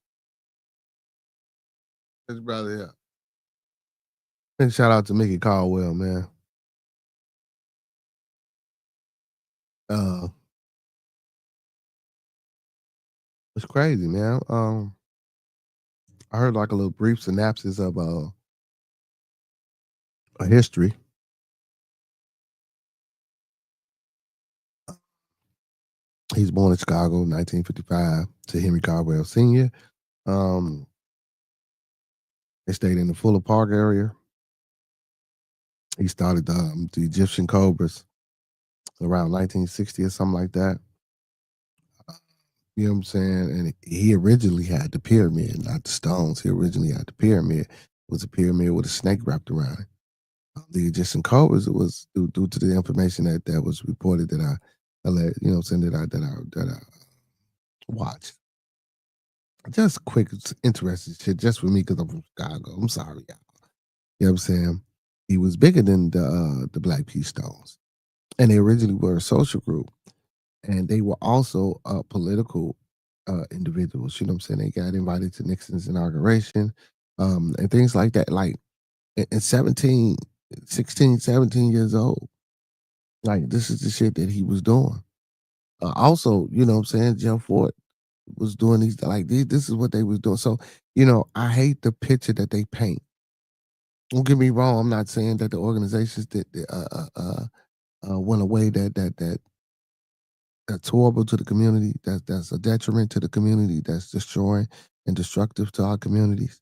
This brother here. Big shout out to Mickey Caldwell, man. It's crazy, man. I heard like a little brief synopsis of a history. He's born in Chicago, 1955, to Henry Caldwell Sr. They stayed in the Fuller Park area. He started the Egyptian Cobras around 1960 or something like that. You know what I'm saying? And he originally had the pyramid, not the stones. He originally had the pyramid. It was a pyramid with a snake wrapped around it. The Egyptian Cobras, it was due to the information that was reported that I let, you know what I'm saying, that I watched. Just quick, interesting shit, just for me because I'm from Chicago. I'm sorry, y'all. You know what I'm saying? He was bigger than the Black Peace Stones. And they originally were a social group. And they were also political individuals. You know what I'm saying? They got invited to Nixon's inauguration and things like that. Like at 17, 16, 17 years old. Like this is the shit that he was doing. Also, you know what I'm saying? Jeff Ford was doing these, like this is what they was doing. So, you know, I hate the picture that they paint. Don't get me wrong. I'm not saying that the organizations that went away that's horrible to the community. That's a detriment to the community. That's destroying and destructive to our communities.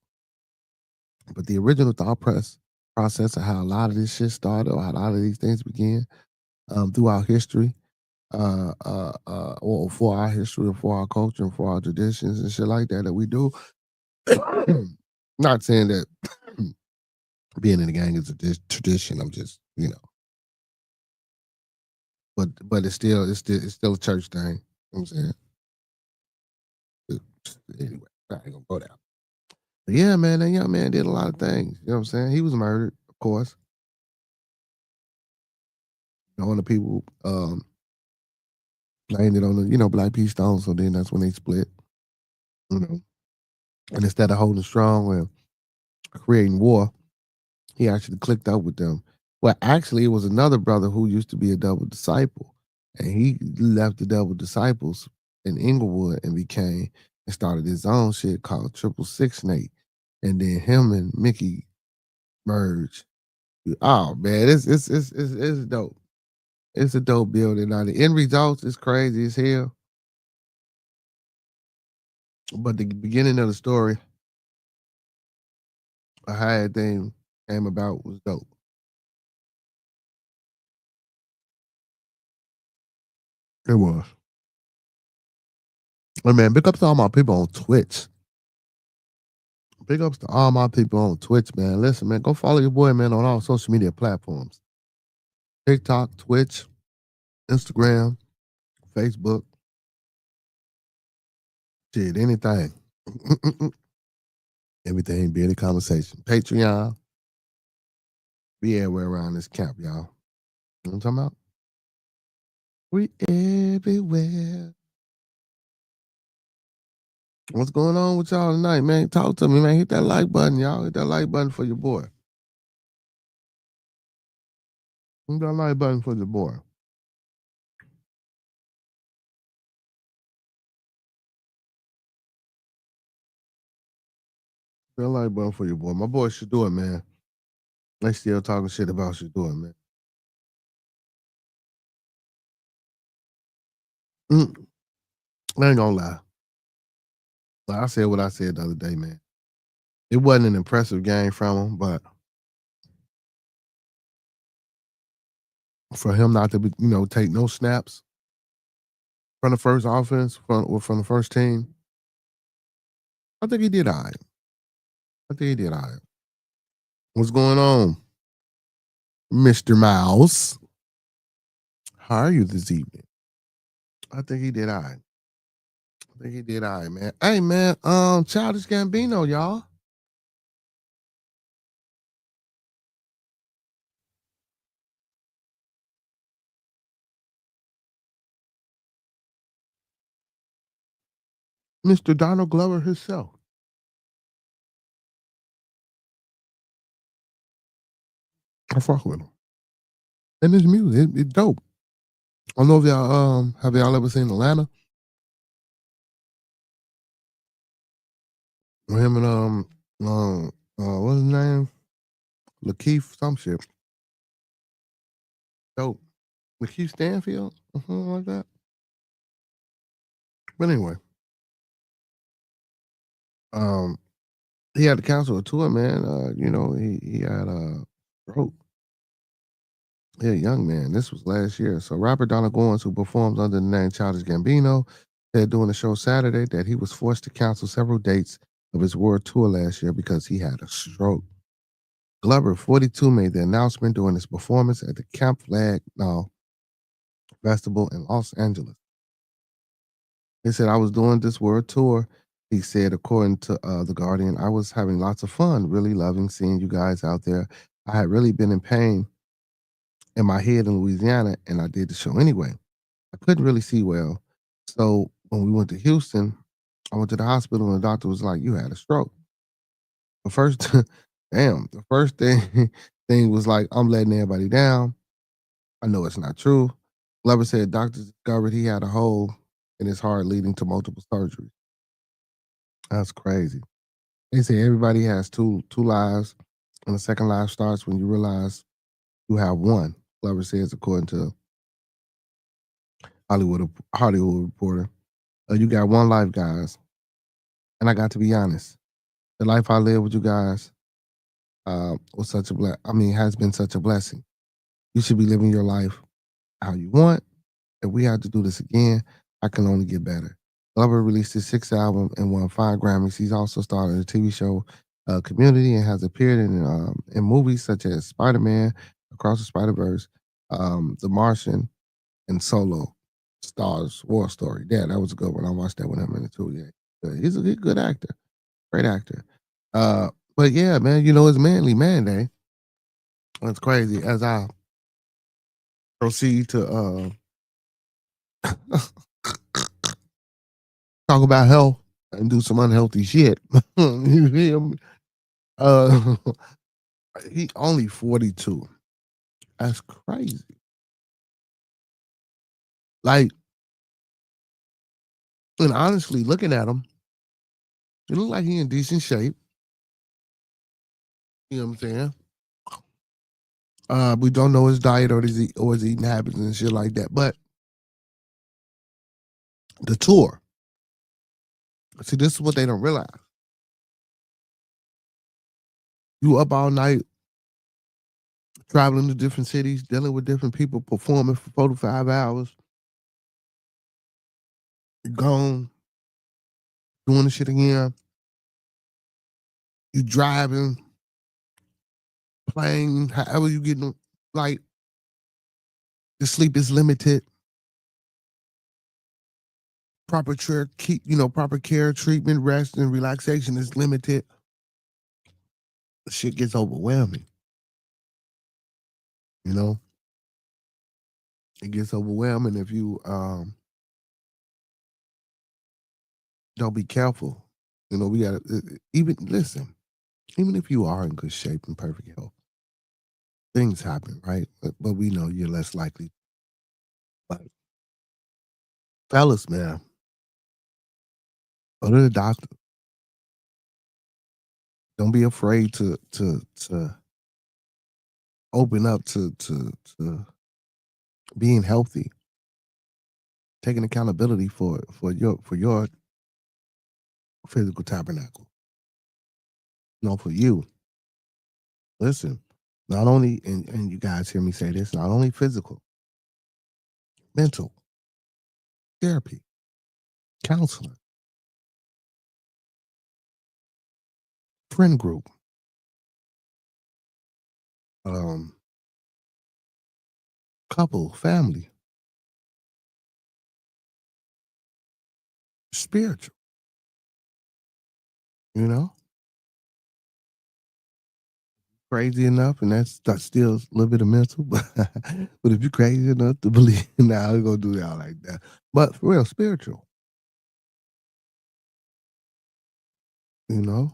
But the original thought process of how a lot of this shit started, or how a lot of these things began throughout history, or for our history, or for our culture, and for our traditions and shit like that we do. Not saying that being in the gang is a tradition. I'm just, you know, but it's still a church thing. You know what I'm saying. Anyway, I ain't gonna go down. But yeah, man, that young man did a lot of things. You know what I'm saying? He was murdered, of course. One of the people blamed it on the, Black Peace Stone. So then that's when they split. You know, and instead of holding strong and creating war, he actually clicked up with them. Well, actually, it was another brother who used to be a double disciple, and he left the double disciples in Inglewood and started his own shit called Triple Six Nate, and then him and Mickey merged. Oh man, it's dope. It's a dope building. Now the end results is crazy as hell, but the beginning of the story, how everything came about, was dope. It was. Hey man, big ups to all my people on Twitch. Big ups to all my people on Twitch, man. Listen, man, go follow your boy, man, on all social media platforms. TikTok, Twitch, Instagram, Facebook, shit, anything. Everything be in the conversation. Patreon, be everywhere around this camp, y'all. You know what I'm talking about? We everywhere. What's going on with y'all tonight, man? Talk to me, man. Hit that like button, y'all. Hit that like button for your boy. Hit that like button for your boy. Hit that like button for your boy. My boy should do it, man. They still talking shit about you doing, man. Mm, I ain't gonna lie. Like I said what I said the other day, man. It wasn't an impressive game from him, but for him not to be, take no snaps from the first offense from the first team, I think he did all right. I think he did all right. What's going on, Mr. Mouse? How are you this evening? I think he did all right. I think he did all right, man. Hey, man, Childish Gambino, y'all. Mr. Donald Glover himself. I fuck with him. And his music, it's dope. I don't know if y'all have y'all ever seen Atlanta? With him and what's his name? Lakeith, some shit. Dope. Lakeith Stanfield or something like that. But anyway, um, he had to cancel a tour, man. He had a stroke. Yeah, young man. This was last year. So Robert Donald Goins, who performs under the name Childish Gambino, said during the show Saturday that he was forced to cancel several dates of his world tour last year because he had a stroke. Glover, 42, made the announcement during his performance at the Camp Flag Festival in Los Angeles. He said, I was doing this world tour. He said, according to The Guardian, I was having lots of fun, really loving seeing you guys out there. I had really been in pain in my head in Louisiana, and I did the show anyway. I couldn't really see well. So when we went to Houston, I went to the hospital, and the doctor was like, you had a stroke. The first, the first thing was like, I'm letting everybody down. I know it's not true. Glover said doctors discovered he had a hole in his heart leading to multiple surgeries. That's crazy. They say everybody has two lives, and the second life starts when you realize you have one. Glover says, according to Hollywood Reporter. You got one life, guys, and I got to be honest. The life I live with you guys was such a has been such a blessing. You should be living your life how you want. If we had to do this again, I can only get better. Glover released his sixth album and won 5 Grammys. He's also starred in a TV show, Community, and has appeared in movies such as Spider-Man, Across the Spider-Verse, The Martian, and Solo. Stars War Story. Yeah, that was a good one. I watched that with him in it too. Yeah, he's a good actor, great actor. But yeah, man, it's Manday. That's crazy. As I proceed to talk about health and do some unhealthy shit. You feel me? Uh, he only 42. That's crazy. Like, and honestly, looking at him, he look like he in decent shape. You know what I'm saying? We don't know his diet or his eating habits and shit like that. But the tour, see, this is what they don't realize. You up all night, traveling to different cities, dealing with different people, performing for 4 to 5 hours, gone, doing the shit again. You driving, playing, however you getting, like, the sleep is limited. Proper care, treatment, rest, and relaxation is limited. Shit gets overwhelming. You know, it gets overwhelming if you don't be careful. We gotta even listen. Even if you are in good shape and perfect health, things happen, right? But we know you're less likely. But fellas, man, go to the doctor. Don't be afraid to open up to being healthy, taking accountability for your physical tabernacle. For you. Listen, not only and you guys hear me say this, not only physical, mental, therapy, counseling, friend group, um, couple, family, spiritual, you know? Crazy enough, and that's still a little bit of mental, but if you're crazy enough to believe, nah, we're gonna do y'all like that. But for real, spiritual, you know,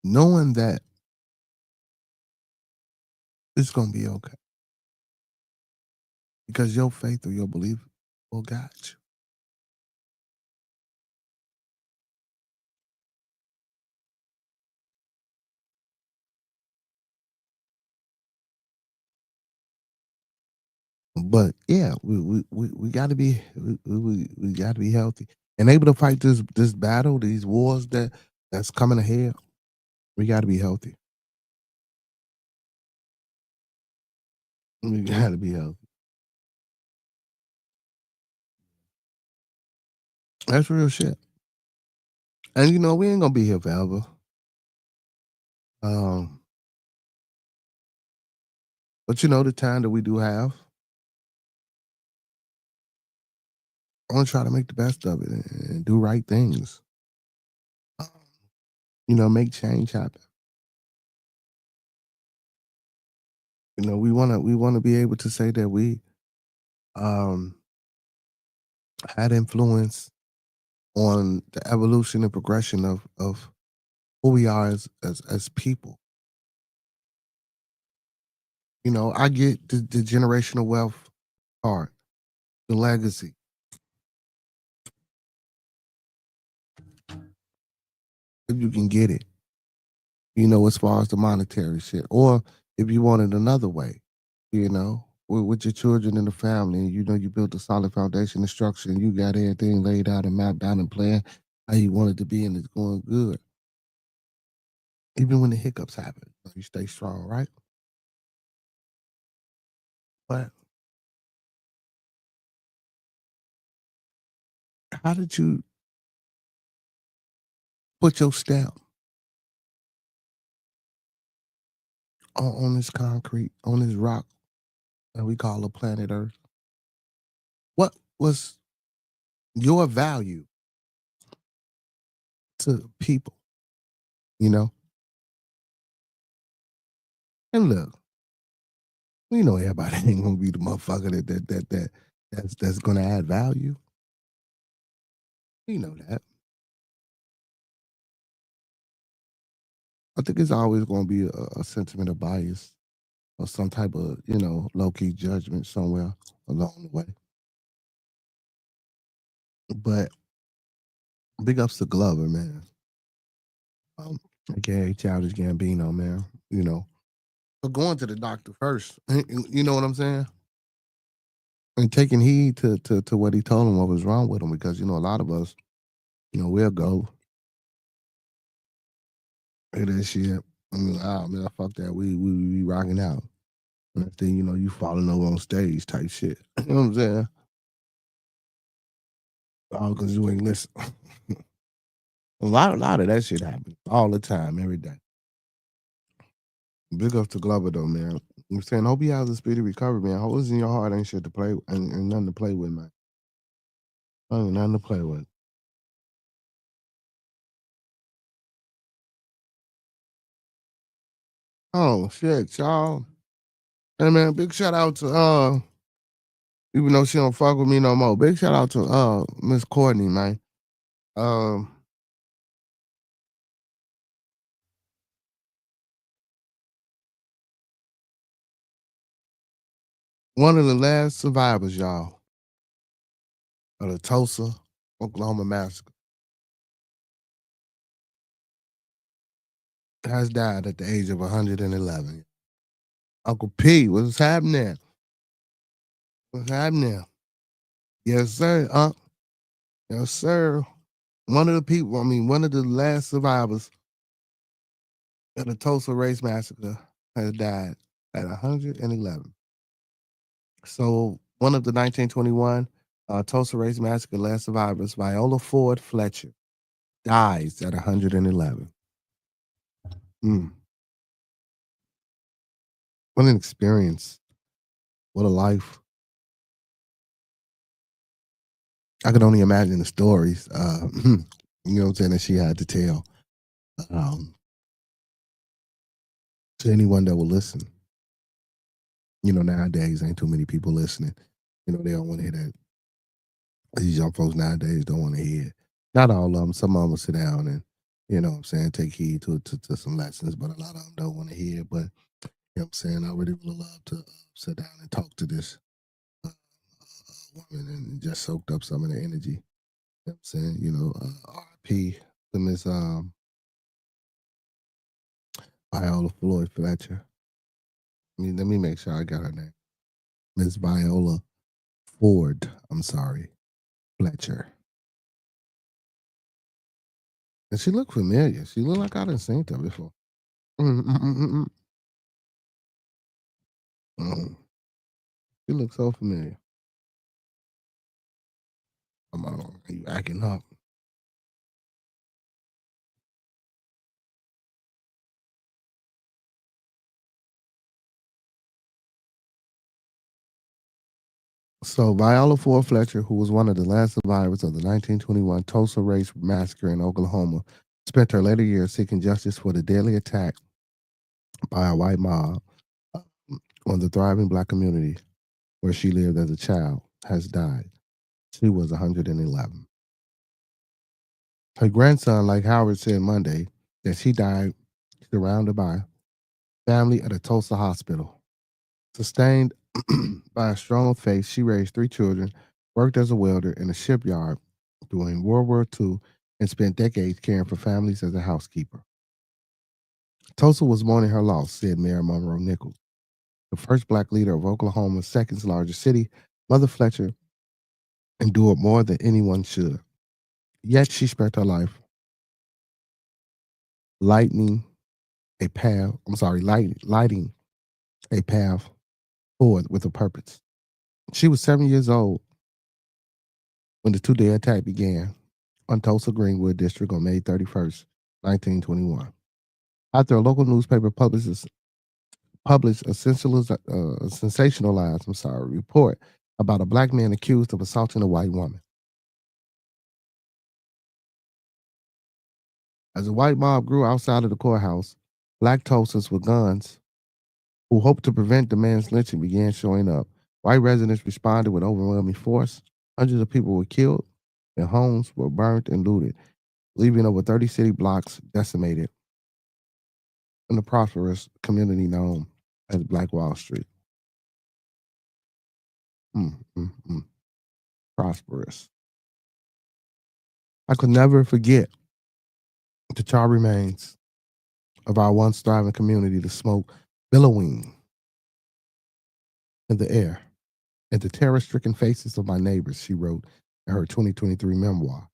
knowing that it's gonna be okay because your faith or your belief will guide you. But yeah, we got to be we got to be healthy and able to fight this battle, these wars that's coming ahead. We got to be healthy. We got to be healthy. That's real shit. And we ain't gonna be here forever. Um, but the time that we do have, I want to try to make the best of it and do right things. Um, make change happen. We wanna be able to say that we um had influence on the evolution and progression of who we are as people. I get the generational wealth part, the legacy. If you can get it, as far as the monetary shit, or if you want it another way, with your children and the family, and you built a solid foundation and structure, and you got everything laid out and mapped out and planned how you want it to be, and it's going good. Even when the hiccups happen, you stay strong, right? But how did you put your stamp on this concrete, on this rock that we call a planet Earth? What was your value to people? You know, and look, we know everybody ain't gonna be the motherfucker that's gonna add value. You know that. I think it's always gonna be a sentiment of bias or some type of low key judgment somewhere along the way. But big ups to Glover, man. Um, aka Childish Gambino, man. For going to the doctor first. You know what I'm saying? And taking heed to what he told him what was wrong with him, because a lot of us, we'll go at that shit. I mean, ah man, fuck that. We rocking out. And then you falling over on stage type shit. You know what I'm saying? All because you ain't listen. A lot of that shit happens all the time, every day. Big up to Glover though, man. I'm saying, hope he has a speedy recovery, man. Holes in your heart ain't shit to play and nothing to play with, man. Ain't nothing to play with. Oh shit, y'all. Hey man, big shout out to even though she don't fuck with me no more. Big shout out to Miss Courtney, man. Um One of the last survivors, y'all, of the Tulsa, Oklahoma massacre. has died at the age of 111. Uncle P, what's happening? What's happening? Yes, sir. Yes, sir. One of the people, one of the last survivors of the Tulsa Race Massacre has died at 111. So one of the 1921 Tulsa Race Massacre last survivors, Viola Ford Fletcher, dies at 111. Mm. What an experience. What a life. I could only imagine the stories, you know what I'm saying, that she had to tell to anyone that will listen. Nowadays ain't too many people listening. They don't want to hear that. These young folks nowadays don't want to hear it. Not all of them. Some of them will sit down and, what I'm saying, take heed to some lessons, but a lot of them don't want to hear it. But, what I'm saying, I really would love to sit down and talk to this woman and just soaked up some of the energy. You know what I'm saying? RP to Miss Viola Floyd Fletcher. Let me make sure I got her name. Miss Viola Ford, Fletcher. And she looked familiar. She looked like I done seen her before. Mm. She looks so familiar. Come on, are you acting up? So Viola Ford Fletcher, who was one of the last survivors of the 1921 Tulsa Race Massacre in Oklahoma, spent her later years seeking justice for the deadly attack by a white mob on the thriving black community where she lived as a child, has died. She was 111. Her grandson, like Howard said Monday, that she died surrounded by family at a Tulsa hospital. Sustained by a strong faith, she raised 3 children, worked as a welder in a shipyard during World War II, and spent decades caring for families as a housekeeper. Tulsa was mourning her loss, said Mayor Monroe Nichols. The first black leader of Oklahoma's second largest city, Mother Fletcher endured more than anyone should. Yet she spent her life lighting a path forward with a purpose. She was 7 years old when the 2-day attack began on Tulsa Greenwood District on May 31st, 1921. After a local newspaper published a sensationalized report about a black man accused of assaulting a white woman. As a white mob grew outside of the courthouse, black Tulsans with guns who hoped to prevent the man's lynching began showing up. White residents responded with overwhelming force. Hundreds of people were killed, and homes were burnt and looted, leaving over 30 city blocks decimated in the prosperous community known as Black Wall Street. Prosperous. I could never forget the charred remains of our once thriving community, the smoke billowing in the air, and the terror-stricken faces of my neighbors, she wrote in her 2023 memoir.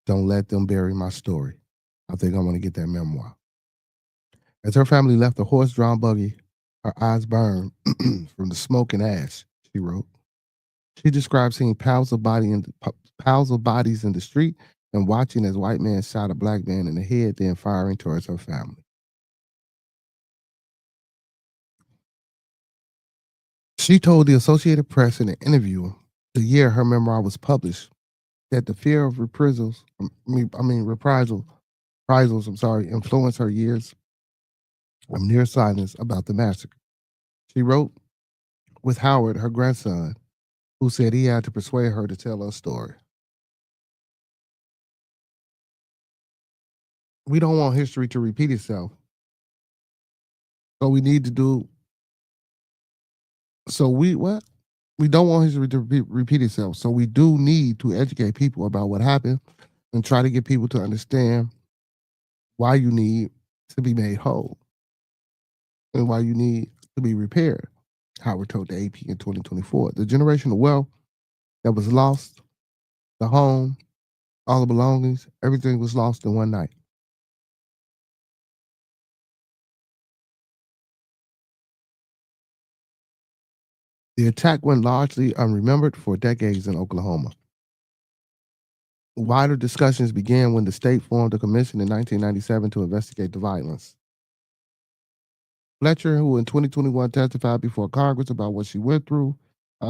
Don't let them bury my story. I think I want to get that memoir. As her family left the horse-drawn buggy, her eyes burned from the smoke and ash, she wrote. She described seeing piles of bodies in the street and watching as white man shot a black man in the head, then firing towards her family. She told the Associated Press in an interview the year her memoir was published that the fear of reprisals, influenced her years of near silence about the massacre. She wrote with Howard, her grandson, who said he had to persuade her to tell her story. We don't want history to repeat itself. So we need to do. So we what? We don't want history to repeat itself. So we do need to educate people about what happened and try to get people to understand why you need to be made whole and why you need to be repaired, Howard told the AP in 2024. The generational wealth that was lost, the home, all the belongings, everything was lost in one night. The attack went largely unremembered for decades in Oklahoma. Wider discussions began when the state formed a commission in 1997 to investigate the violence. Fletcher, who in 2021 testified before Congress about what she went through,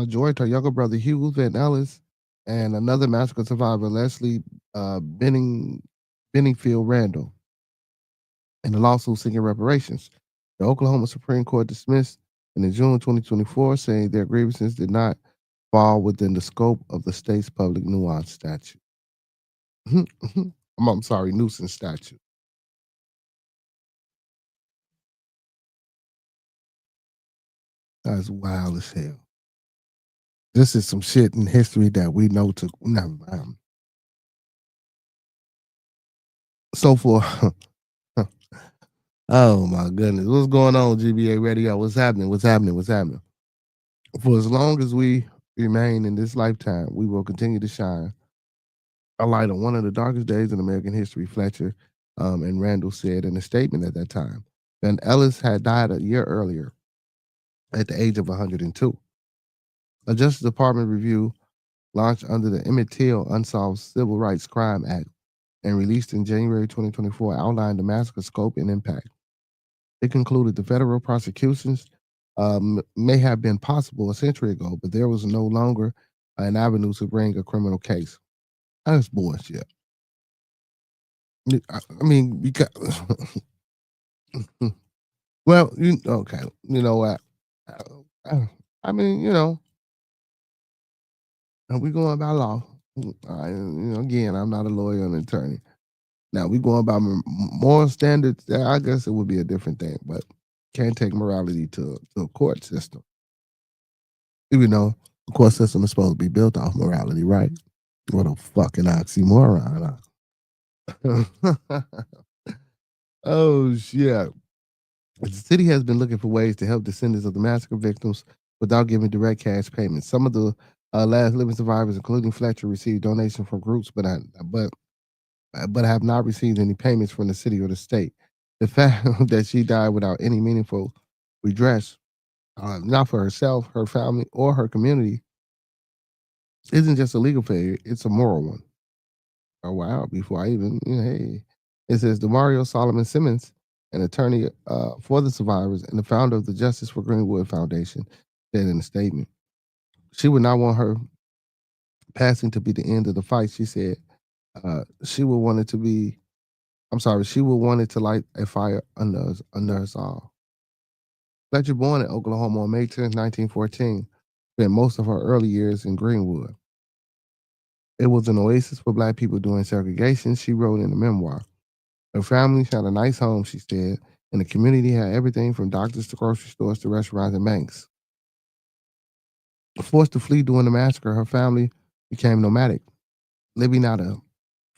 joined her younger brother Hugh Van Ellis and another massacre survivor, Leslie Benningfield Randall, in the lawsuit seeking reparations. The Oklahoma Supreme Court dismissed in June 2024, saying their grievances did not fall within the scope of the state's public nuisance statute. I'm sorry, nuisance statute. That's wild as hell. This is some shit in history that we know to never mind. So for oh my goodness, what's going on, GBA Radio? What's happening? What's happening? What's happening? For as long as we remain in this lifetime, we will continue to shine a light on one of the darkest days in American history, Fletcher and Randall said in a statement at that time. Van Ellis had died a year earlier at the age of 102. A Justice Department review launched under the Emmett Till Unsolved Civil Rights Crime Act and released in January 2024 outlined the massacre scope and impact. It concluded the federal prosecutions may have been possible a century ago, but there was no longer an avenue to bring a criminal case. That's bullshit. I mean, because well, okay, you know what? I mean, we going about law. Again, I'm not a lawyer or an attorney. Now we going by moral standards. I guess it would be a different thing, but can't take morality to a court system. Even though the court system is supposed to be built off morality, right? What a fucking oxymoron. Oh shit. The city has been looking for ways to help descendants of the massacre victims without giving direct cash payments. Some of the last living survivors, including Fletcher, received donations from groups, but have not received any payments from the city or the state. The fact that she died without any meaningful redress, not for herself, her family, or her community, isn't just a legal failure, it's a moral one. Oh, wow. Before I even, hey, it says Demario Solomon Simmons, an attorney for the survivors and the founder of the Justice for Greenwood Foundation, said in a statement, she would not want her passing to be the end of the fight. She said she would want it to be, she would want it to light a fire under us all. Fletcher, born in Oklahoma on May 10, 1914, spent most of her early years in Greenwood. It was an oasis for Black people during segregation, she wrote in a memoir. Her family had a nice home, she said, and the community had everything from doctors to grocery stores to restaurants and banks. Forced to flee during the massacre, her family became nomadic, living out of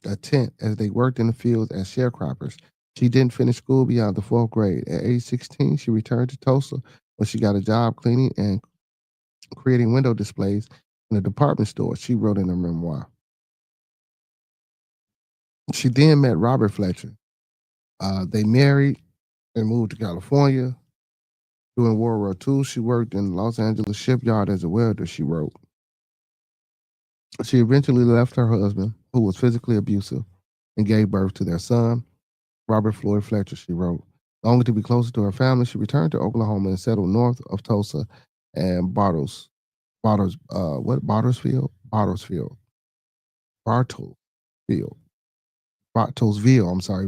a tent as they worked in the fields as sharecroppers. She didn't finish school beyond the 4th grade. At age 16, she returned to Tulsa, where she got a job cleaning and creating window displays in a department store, she wrote in her memoir. She then met Robert Fletcher. They married and moved to California. During World War II, she worked in the Los Angeles shipyard as a welder, she wrote. She eventually left her husband, who was physically abusive, and gave birth to their son, Robert Floyd Fletcher, she wrote. Longing to be closer to her family, she returned to Oklahoma and settled north of Tulsa and Bartlesville. I'm sorry,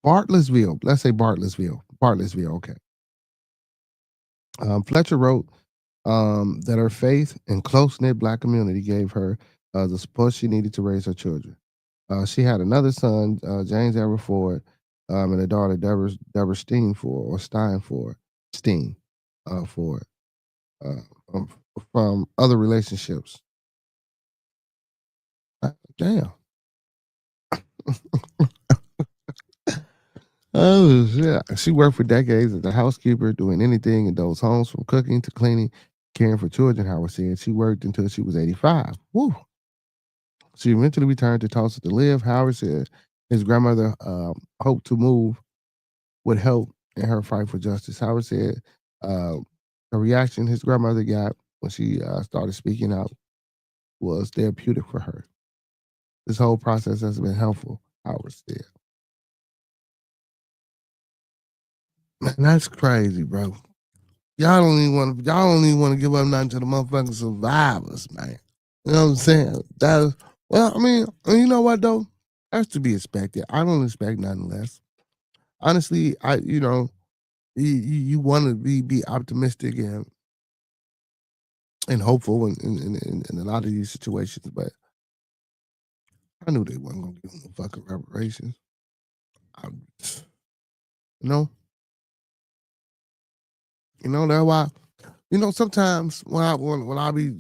Bartlesville. Let's say Bartlesville, okay. Fletcher wrote that her faith and close-knit Black community gave her the support she needed to raise her children. She had another son, James Everett Ford, and a daughter, Deborah Steen Ford, from other relationships. Damn. Oh shit. She worked for decades as a housekeeper, doing anything in those homes from cooking to cleaning, caring for children, Howard said. She worked until she was 85. Woo. She eventually returned to Tulsa to live. Howard said his grandmother hoped to move would help in her fight for justice. Howard said uh, the reaction his grandmother got when she started speaking out was therapeutic for her. This whole process has been helpful, Howard said. Man, that's crazy, bro. Y'all don't even want to give up nothing to the motherfucking survivors, man. You know what I'm saying? Well, I mean, you know what though? That's to be expected. I don't expect nothing less. Honestly, you want to be optimistic and hopeful in a lot of these situations, but I knew they wasn't gonna give them no fucking reparations. I, you know, that's why. Sometimes when I be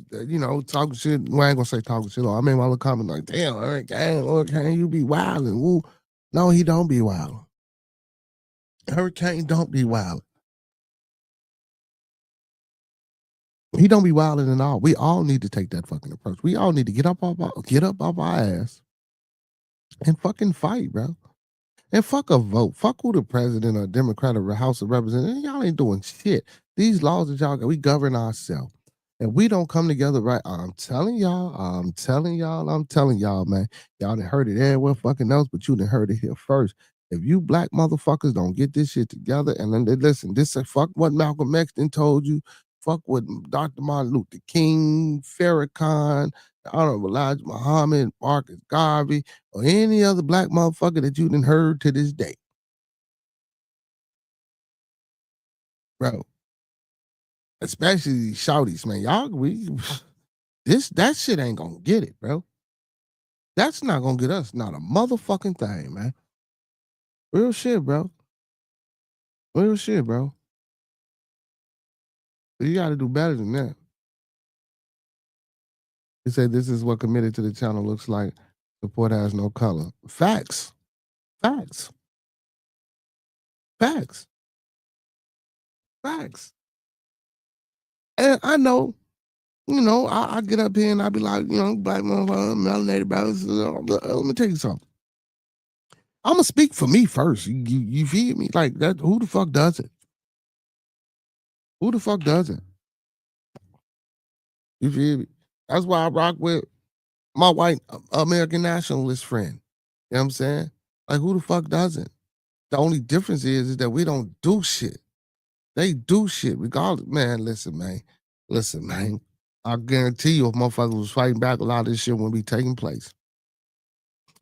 talking shit, well, I ain't gonna say talking shit. I mean, I look comment like, damn, Hurricane, you be wilding. Woo. No, he don't be wilding. Hurricane don't be wilding. He don't be wilding at all. We all need to take that fucking approach. We all need to get up off our ass and fucking fight, bro. And fuck a vote. Fuck who the president or Democrat or House of Representatives. Y'all ain't doing shit. These laws that y'all got, we govern ourselves. And we don't come together right. I'm telling y'all, man. Y'all done heard it everywhere fucking else, but you done heard it here first. If you black motherfuckers don't get this shit together, and then listen, this is fuck what Malcolm X done told you, fuck what Dr. Martin Luther King, Farrakhan, Honorable Elijah Muhammad, Marcus Garvey, or any other black motherfucker that you done heard to this day. Bro. Especially these shouties, man. That shit ain't gonna get it, bro. That's not gonna get us not a motherfucking thing, man. Real shit, bro. Real shit, bro. You gotta do better than that. He said this is what committed to the channel looks like. Support has no color. Facts. Facts. Facts. Facts. And I know, I get up here and I be like, black motherfucker, melanated brothers. Let me tell you something. I'm gonna speak for me first. You feel me? Like that. Who the fuck does it? Who the fuck does it? You feel me? That's why I rock with my white American nationalist friend. You know what I'm saying? Like who the fuck doesn't? The only difference is that we don't do shit. They do shit regardless. Man, listen, man. I guarantee you, if motherfuckers was fighting back, a lot of this shit wouldn't be taking place.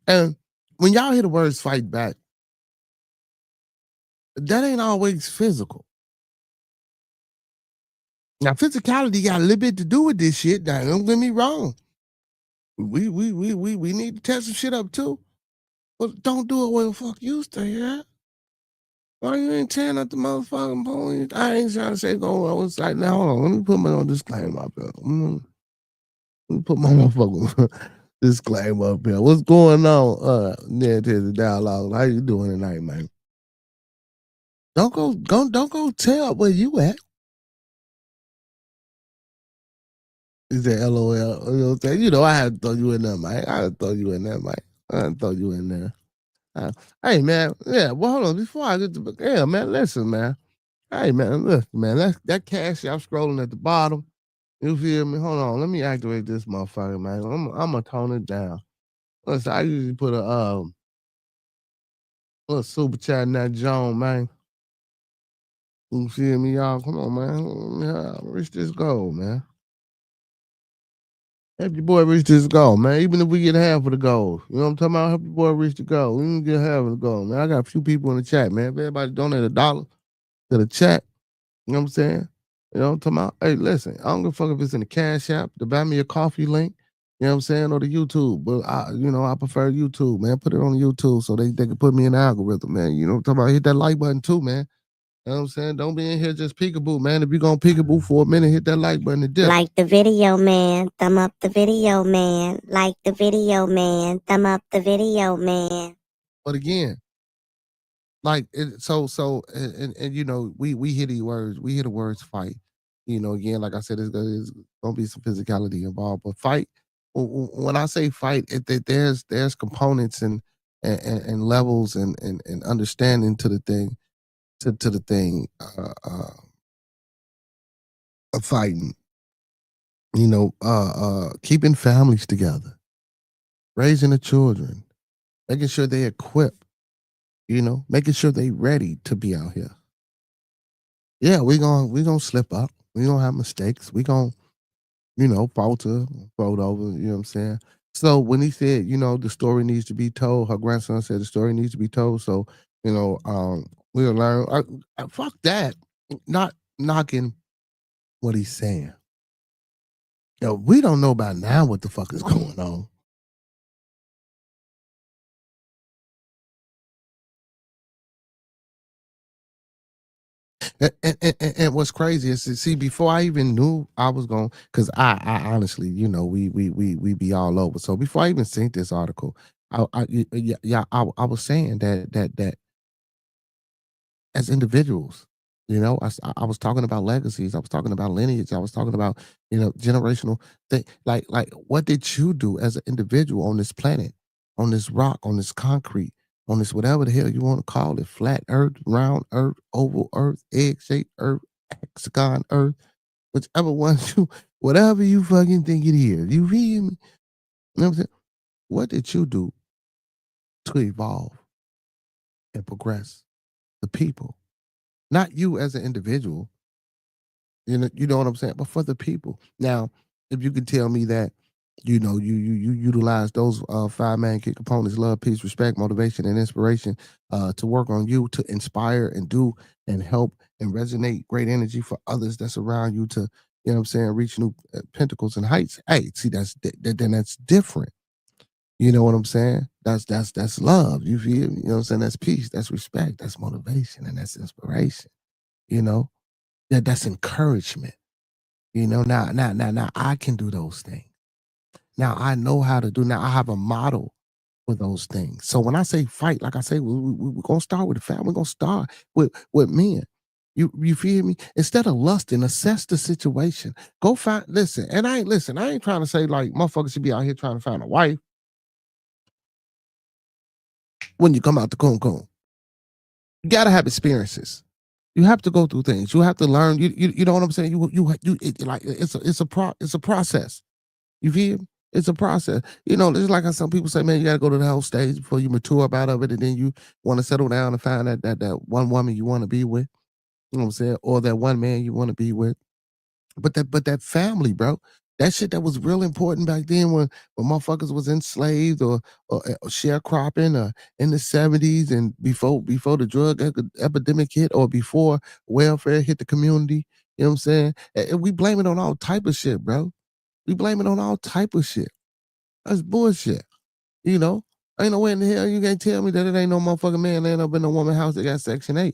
And when y'all hear the words "fight back," that ain't always physical. Now, physicality got a little bit to do with this shit. Now, don't get me wrong. We need to test some shit up too. But don't do it where the fuck you stay at. Why you ain't tearing up the motherfucking pony? I ain't trying to say go on site. Now, hold on. Let me put my disclaimer up here. Let me put my motherfucking disclaimer up here. What's going on? There to the dialogue. How you doing tonight, man? Don't go tell where you at. He said LOL. You know what I'm saying? I had to throw you in there, Mike. I had to throw you in there, Mike. I had to throw you in there. Hey, man. Yeah, well, hold on. Before I get to yeah, man, listen, man. Hey, man, listen, man. That cash I'm scrolling at the bottom. You feel me? Hold on. Let me activate this motherfucker, man. I'm going to tone it down. Listen, I usually put a little super chat in that Joan, man. You feel me, y'all? Come on, man. Reach this goal, man. Help your boy reach this goal, man. Even if we get half of the goal. You know what I'm talking about? Help your boy reach the goal. We can get half of the goal, man. I got a few people in the chat, man. If everybody donate $1 to the chat, you know what I'm saying? You know what I'm talking about? Hey, listen, I don't give a fuck if it's in the Cash App, the Buy Me a Coffee link, you know what I'm saying, or the YouTube. But I prefer YouTube, man. Put it on YouTube so they can put me in the algorithm, man. You know what I'm talking about? Hit that like button too, man. You know what I'm saying? Don't be in here just peekaboo, man. If you're going to peekaboo for a minute, hit that like button and dip. Like the video, man. Thumb up the video, man. Like the video, man. Thumb up the video, man. But again, like and you know, we hear the words, we hear the words fight. You know, again, like I said, it's gonna be some physicality involved, but fight. When I say fight, there's components and levels and understanding to the thing to the thing of fighting. You know, keeping families together, raising the children, making sure they equipped. You know, making sure they ready to be out here. Yeah, we gonna slip up. We gonna have mistakes. We gonna, you know, falter, fold over. You know what I'm saying? So when he said, you know, the story needs to be told, her grandson said the story needs to be told. So you know, we'll learn. Fuck that. Not knocking what he's saying. Yo, we don't know by now what the fuck is going on. And what's crazy is to see before I even knew I was going, because I honestly, you know, we be all over. So before I even seen this article, I was saying that as individuals, you know, I was talking about legacies, I was talking about lineage, I was talking about, you know, generational thing. Like what did you do as an individual on this planet, on this rock, on this concrete, on this whatever the hell you want to call it, flat earth, round earth, oval earth, egg shaped earth, hexagon earth, whichever one you, whatever you fucking think it is. You feel me? You know what I'm saying? What did you do to evolve and progress the people? Not you as an individual, you know what I'm saying? But for the people. Now, if you could tell me that, you know, you utilize those five main key components: love, peace, respect, motivation, and inspiration, to work on you, to inspire and do and help and resonate great energy for others that's around you to, you know what I'm saying, reach new pentacles and heights. Hey, see, then that's different. You know what I'm saying? That's love. You feel me? You know what I'm saying? That's peace, that's respect, that's motivation, and that's inspiration. You know? That's encouragement. You know, now I can do those things. Now I know how to do. Now I have a model for those things. So when I say fight, like I say, we're gonna start with the family. We're gonna start with men. You feel me? Instead of lusting, assess the situation. Go find. Listen, and I ain't listen. I ain't trying to say like motherfuckers should be out here trying to find a wife when you come out the coon coon. You gotta have experiences. You have to go through things. You have to learn. You know what I'm saying? Like it's a process. You feel? It's a process. You know, it's like how some people say, man, you gotta go to the whole stage before you mature up out of it, and then you want to settle down and find that one woman you want to be with. You know what I'm saying? Or that one man you want to be with. But that family, bro. That shit that was real important back then when motherfuckers was enslaved or sharecropping or in the 70s and before the drug epidemic hit or before welfare hit the community. You know what I'm saying? And we blame it on all type of shit, bro. We blame it on all type of shit. That's bullshit. You know? Ain't no way in the hell you can't tell me that it ain't no motherfucking man laying up in a woman's house that got Section 8.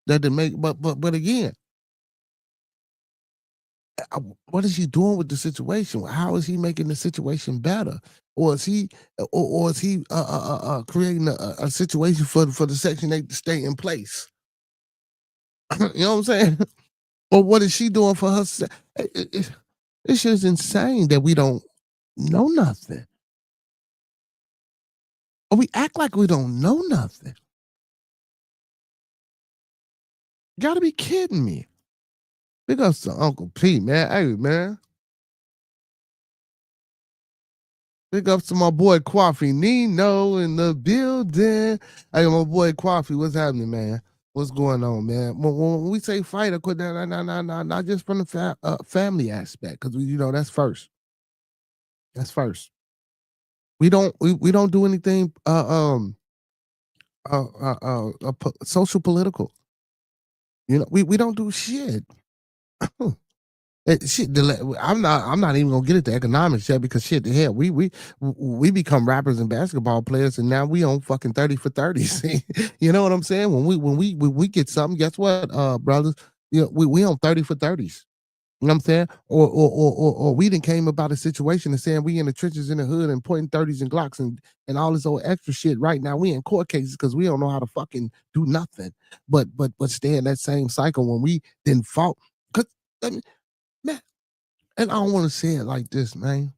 That didn't make but again, what is he doing with the situation? How is he making the situation better? Or is he or is he creating a situation for the Section 8 to stay in place? You know what I'm saying? Or what is she doing for her? This shit is insane that we don't know nothing. Or we act like we don't know nothing. You gotta be kidding me. Big ups to Uncle P, man. Hey, man. Big ups to my boy Quaffy Nino in the building. Hey, my boy Quaffy, what's happening, man? What's going on, man? When we say fight, I quit that, not just from the family aspect, because you know that's first. That's first. We don't do anything social political. You know, we don't do shit. Shit, I'm not even gonna get into economics yet because shit, the hell, we become rappers and basketball players, and now we own fucking 30 for 30s. You know what I'm saying? When we get something, guess what, brothers? You know, we own 30 for 30s. You know what I'm saying? Or we done came about a situation and saying we in the trenches in the hood and pointing 30s and Glocks and all this old extra shit. Right now we in court cases because we don't know how to fucking do nothing. But stay in that same cycle when we didn't fought. Cause I mean, man, and I don't want to say it like this, man.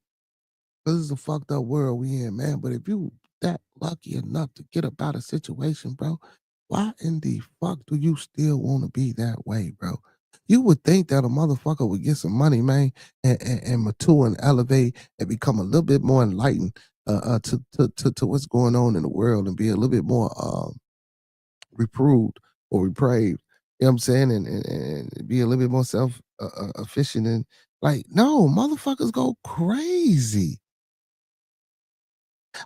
This is a fucked up world we in, man. But if you that lucky enough to get up out of situation, bro, why in the fuck do you still want to be that way, bro? You would think that a motherfucker would get some money, man, and mature and elevate and become a little bit more enlightened to what's going on in the world and be a little bit more reproved or repraved. You know what I'm saying? And be a little bit more self efficient and like, no, motherfuckers go crazy.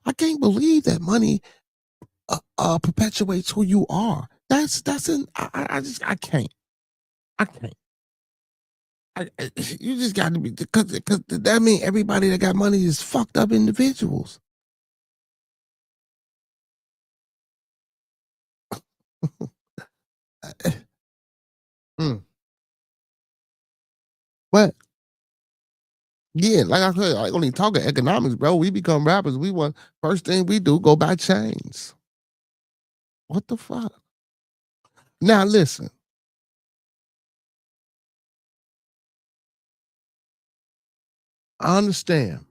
I can't believe that money perpetuates who you are. That's an I just I can't. You just got to be because that means everybody that got money is fucked up individuals. Mm. But yeah, like I said, I only talking economics, bro. We become rappers. We want first thing we do go buy chains. What the fuck? Now listen, I understand.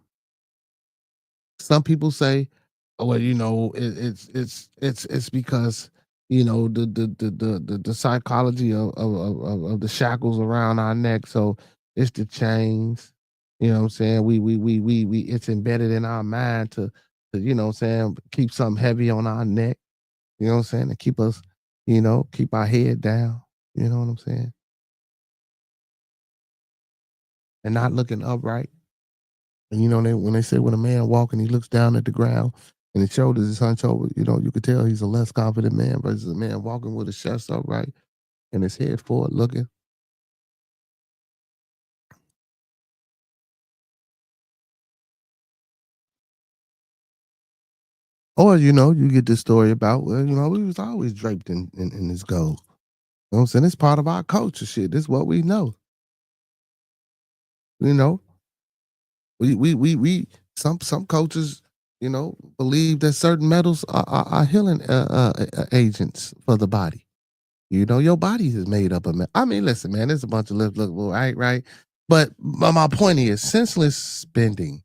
Some people say, "Oh, well, it's because the psychology of the shackles around our neck. So it's the chains. You know what I'm saying? We it's embedded in our mind to you know what I'm saying keep something heavy on our neck. You know what I'm saying? To keep us, keep our head down. You know what I'm saying? And not looking upright. And when they say when a man walking, he looks down at the ground and his shoulders is hunched over, you could tell he's a less confident man versus a man walking with his chest upright and his head forward looking. Or, you get this story about, well, we was always draped in this gold. You know what I'm saying? It's part of our culture shit. This is what we know. You know, we some cultures, believe that certain metals are healing agents for the body. Your body is made up of I mean, listen, man, there's a bunch of look, right, right. But my point is senseless spending.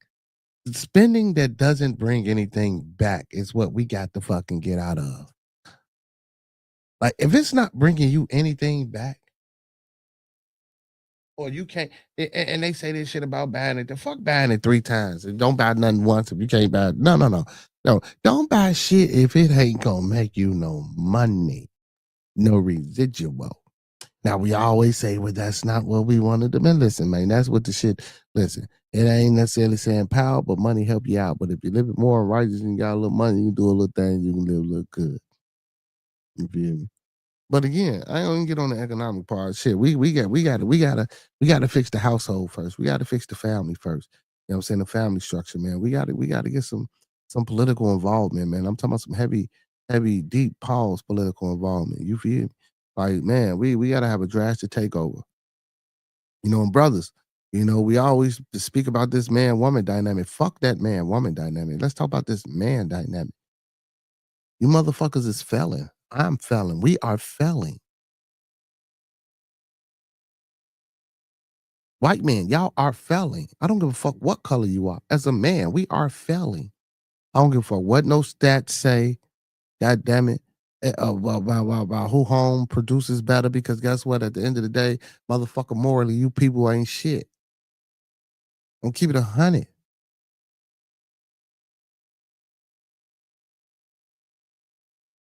Spending that doesn't bring anything back is what we got to fucking get out of. Like, if it's not bringing you anything back, or you can't, and they say this shit about buying it. The fuck buying it 3 times. And don't buy nothing once if you can't buy it. No, no, no. No, don't buy shit if it ain't gonna make you no money, no residual. Now we always say, well, that's not what we wanted to be. Listen, man, that's what the shit. Listen, it ain't necessarily saying power, but money help you out. But if you live it more righteous and you got a little money, you can do a little thing, you can live a little good. You feel me? But again, I don't even get on the economic part. Shit, we gotta fix the household first. We gotta fix the family first. You know what I'm saying? The family structure, man. We gotta get some political involvement, man. I'm talking about some heavy, deep pause political involvement. You feel me? Like, man, we gotta have a drastic takeover. And brothers, we always speak about this man woman dynamic. Fuck that man woman dynamic. Let's talk about this man dynamic. You motherfuckers is felon. I'm felon. We are felling. White men, y'all are failing. I don't give a fuck what color you are. As a man, we are failing. I don't give a fuck what no stats say. God damn it. About who home produces better because guess what? At the end of the day, motherfucker, morally, you people ain't shit. Don't keep it 100.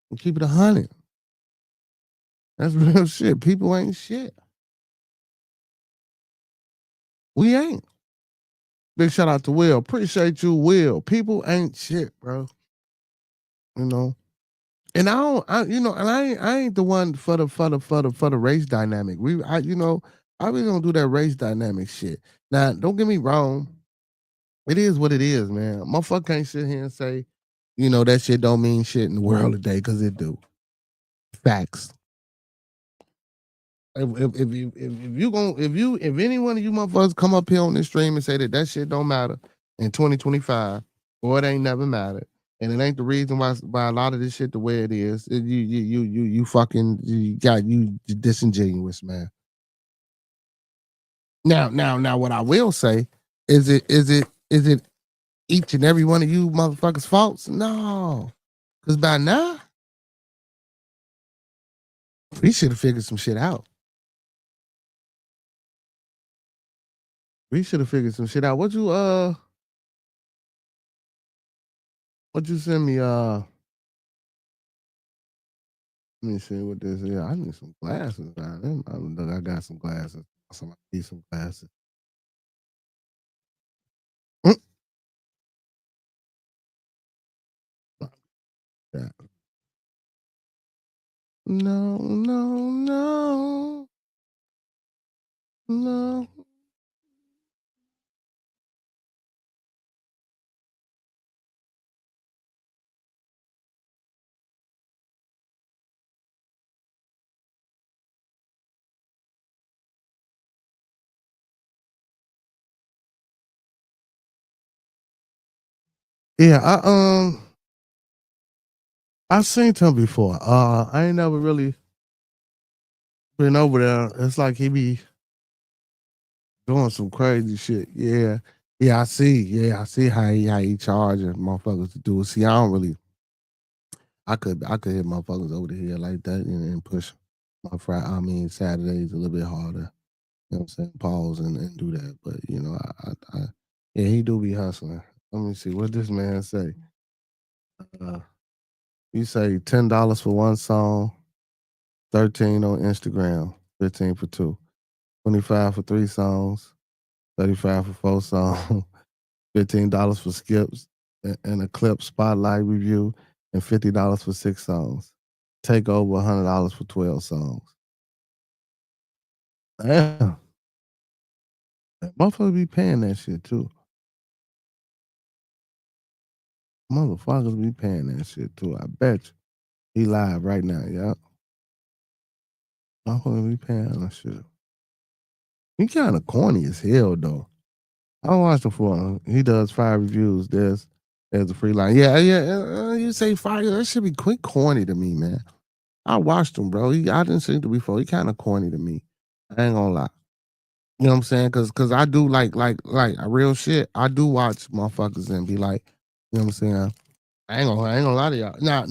Don't keep it 100. That's real shit. People ain't shit. We ain't. Big shout out to Will. Appreciate you, Will. People ain't shit, bro. You know. And I don't, and I ain't the one for the race dynamic. I really don't do that race dynamic shit. Now, don't get me wrong, it is what it is, man. Motherfucker can't sit here and say, that shit don't mean shit in the world today because it do. Facts. If any one of you motherfuckers come up here on this stream and say that shit don't matter in 2025, or it ain't never mattered, and it ain't the reason why a lot of this shit the way it is, you fucking you disingenuous, man. Now, what I will say is it each and every one of you motherfuckers' faults? No, because by now we should have figured some shit out. We should have figured some shit out. What you send me? Let me see what this is. I need some glasses. Man. I got some glasses. Somebody need some glasses. Mm. Yeah. No, no, no, no. Yeah, I seen him before. I ain't never really been over there. It's like he be doing some crazy shit. Yeah. Yeah, I see. Yeah, I see how he charging motherfuckers to do it. See, I don't really I could hit motherfuckers over the head like that and push Saturdays a little bit harder. You know what I'm saying? Pause and do that. But yeah, he do be hustling. Let me see what this man say. Uh, you say $10 for one song, 13 on Instagram, 15 for two, 25 for three songs, 35 for four songs, $15 for skips and a clip spotlight review, and $50 for six songs. Take over $100 for 12 songs. Damn, motherfuckers be paying that shit too. Motherfuckers be paying that shit too. I bet you. He live right now, yeah. Motherfuckers be paying that shit. He kind of corny as hell though. I watched him for him. He does 5 reviews. There's a free line. Yeah. You say 5? That should be quick corny to me, man. I watched him, bro. I didn't see him before. He kind of corny to me. I ain't gonna lie. You know what I'm saying? Cause I do like real shit. I do watch motherfuckers and be like, you know what I'm saying? I ain't gonna lie to y'all. Now,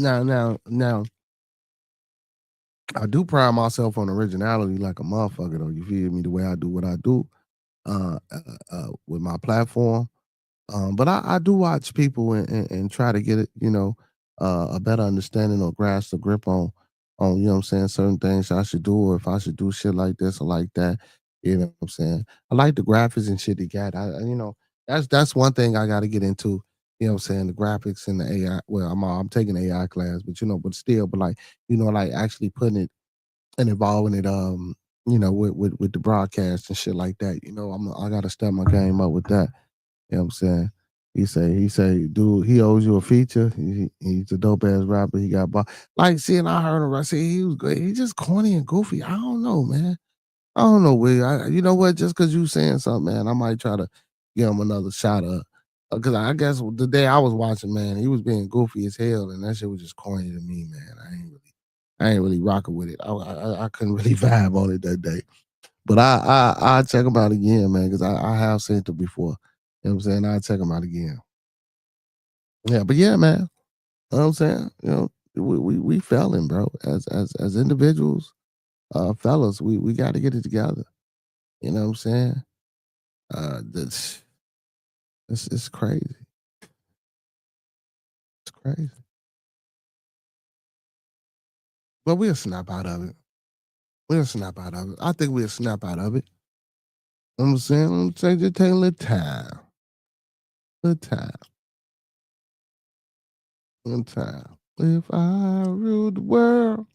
I do pride myself on originality like a motherfucker though. You feel me? The way I do what I do, with my platform. But I do watch people and try to get it, a better understanding or grasp a grip on, you know what I'm saying, certain things I should do, or if I should do shit like this or like that. You know what I'm saying? I like the graphics and shit he got. That's one thing I gotta get into. You know what I'm saying? The graphics and the AI. Well, I'm taking AI class, but still, but like, like actually putting it and involving it, with the broadcast and shit like that. I gotta step my game up with that. You know what I'm saying? He say, dude, he owes you a feature. He's a dope ass rapper. He got like, seeing I heard him. I said he was great. He just corny and goofy. I don't know, man. I don't know, Will. You know what? Just because you saying something, man, I might try to give him another shot of. Because I guess the day I was watching, man, he was being goofy as hell, and that shit was just corny to me, man. I ain't really rocking with it. I couldn't really vibe on it that day. But I check him out again, man, because I have seen it before. You know what I'm saying? I'll check him out again. Yeah, but yeah, man. You know what I'm saying? We failing, bro. As individuals, fellas, we got to get it together. You know what I'm saying? This it's crazy. It's crazy. But we'll snap out of it. We'll snap out of it. I think we'll snap out of it. You know what I'm saying? I'm saying just take a little time. Little time. Little time. If I rule the world,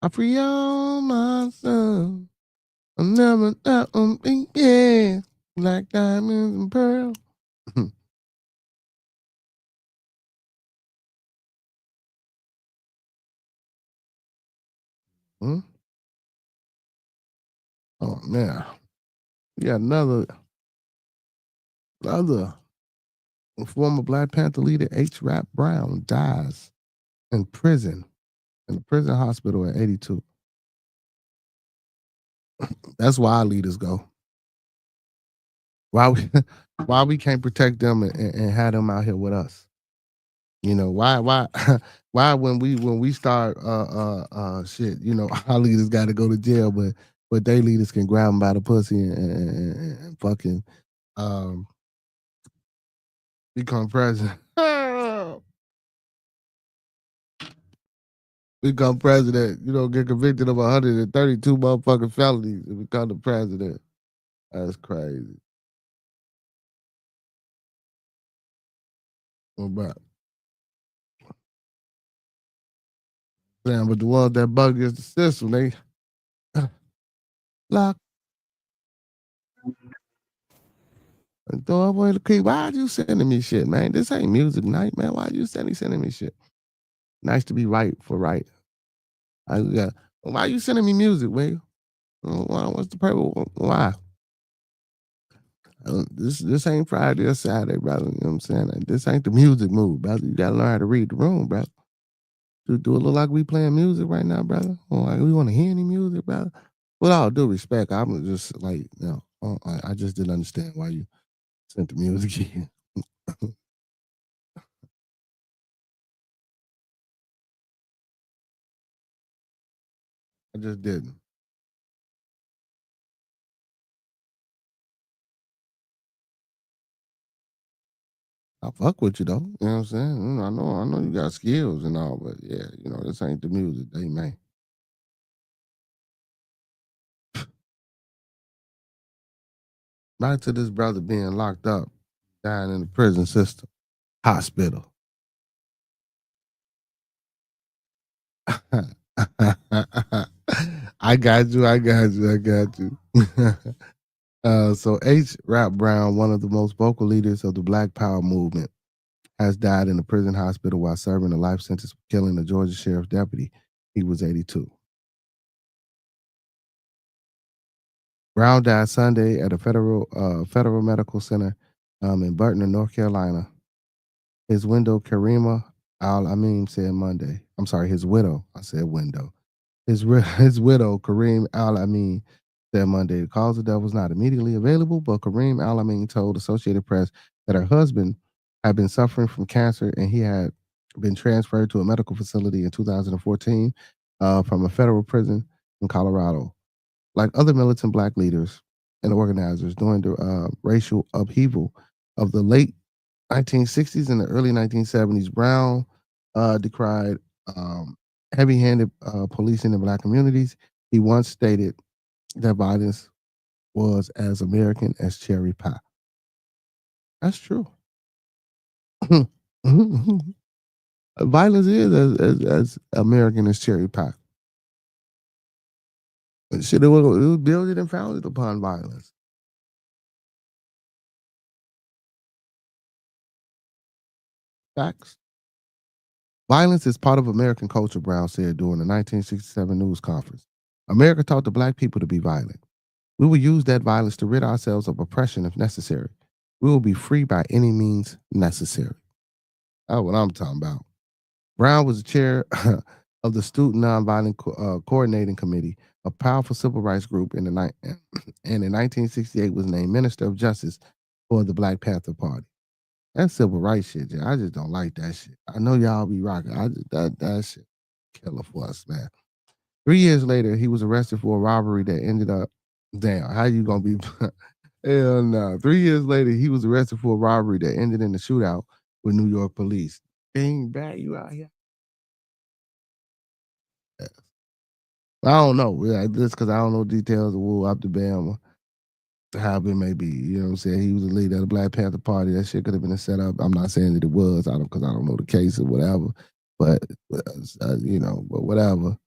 I free all myself. I'm never that yeah. Black diamonds and pearl. Hmm? Yeah. Yeah, another former Black Panther leader, H. Rap Brown, dies in prison, in a prison hospital at 82. That's why our leaders go. Why we why we can't protect them and have them out here with us? You know, why why when we start shit, you know, our leaders gotta go to jail, but they leaders can grab them by the pussy and fucking um become president. Become president, you know, get convicted of 132 motherfucking felonies and become the president. That's crazy. Well, but damn, but the ones that bug against the system, they lock and throw away the key. Why are you sending me shit, man? This ain't music night, man. Why are you sending me shit? Nice to be right for right. I got. Why are you sending me music, Will? What's the purpose? Why? This ain't Friday or Saturday, brother. You know what I'm saying? Like, this ain't the music mood, brother. You gotta learn how to read the room, brother. Do it look like we playing music right now, brother? Or like we want to hear any music, brother? With all due respect, I'm just like, you know, I just didn't understand why you sent the music in. I just didn't. I fuck with you though. You know what I'm saying? I know you got skills and all, but yeah, you know, this ain't the music they make. Back to this brother being locked up, dying in the prison system, hospital. I got you. So H. Rap Brown, one of the most vocal leaders of the Black Power movement, has died in a prison hospital while serving a life sentence for killing a Georgia sheriff deputy. He was 82. Brown died Sunday at a federal medical center in Burton, North Carolina. His widow, Karima Al Amin, said Monday. I'm sorry, his widow. I said window. His widow, Kareem Al Amin, said Monday the cause of death was not immediately available, but Kareem Al Amin told Associated Press that her husband had been suffering from cancer and he had been transferred to a medical facility in 2014 from a federal prison in Colorado. Like other militant black leaders and organizers during the racial upheaval of the late 1960s and the early 1970s, Brown decried heavy-handed policing in black communities. He once stated that violence was as American as cherry pie. That's true. Violence is as American as cherry pie. Shit, it was built and founded upon violence. Facts. Violence is part of American culture, Brown said during the 1967 news conference. America taught the black people to be violent. We will use that violence to rid ourselves of oppression if necessary. We will be free by any means necessary. That's what I'm talking about. Brown was the chair of the Student Nonviolent Coordinating Committee, a powerful civil rights group and in 1968 was named Minister of Justice for the Black Panther Party. That civil rights shit, yeah, I just don't like that shit. I know y'all be rocking. That shit killer for us, man. 3 years later, he was arrested for a robbery that ended up. Damn, how you gonna be? Hell no. 3 years later, he was arrested for a robbery that ended in a shootout with New York police. Dang, bad you out here. Yeah. I don't know. Yeah, just because I don't know details of Wu up to Bama, however it may be. You know what I'm saying? He was the leader of the Black Panther Party. That shit could have been a setup. I'm not saying that it was. I don't because I don't know the case or whatever. But you know, but whatever.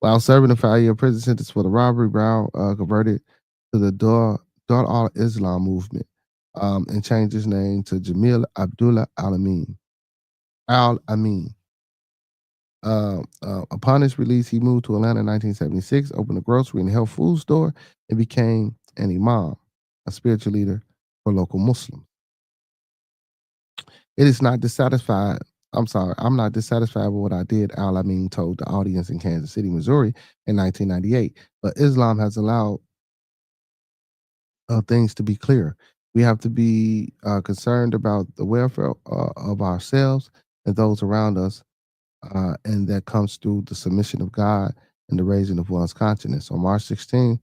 While serving a 5-year prison sentence for the robbery, Brown converted to the Dar al Islam movement and changed his name to Jamil Abdullah Al Amin. Al Amin. Upon his release, he moved to Atlanta in 1976, opened a grocery and health food store, and became an imam, a spiritual leader for local Muslims. It is not dissatisfied. I'm sorry, I'm not dissatisfied with what I did, Al Amin told the audience in Kansas City, Missouri in 1998. But Islam has allowed things to be clear. We have to be concerned about the welfare of ourselves and those around us, and that comes through the submission of God and the raising of one's consciousness. On March 16,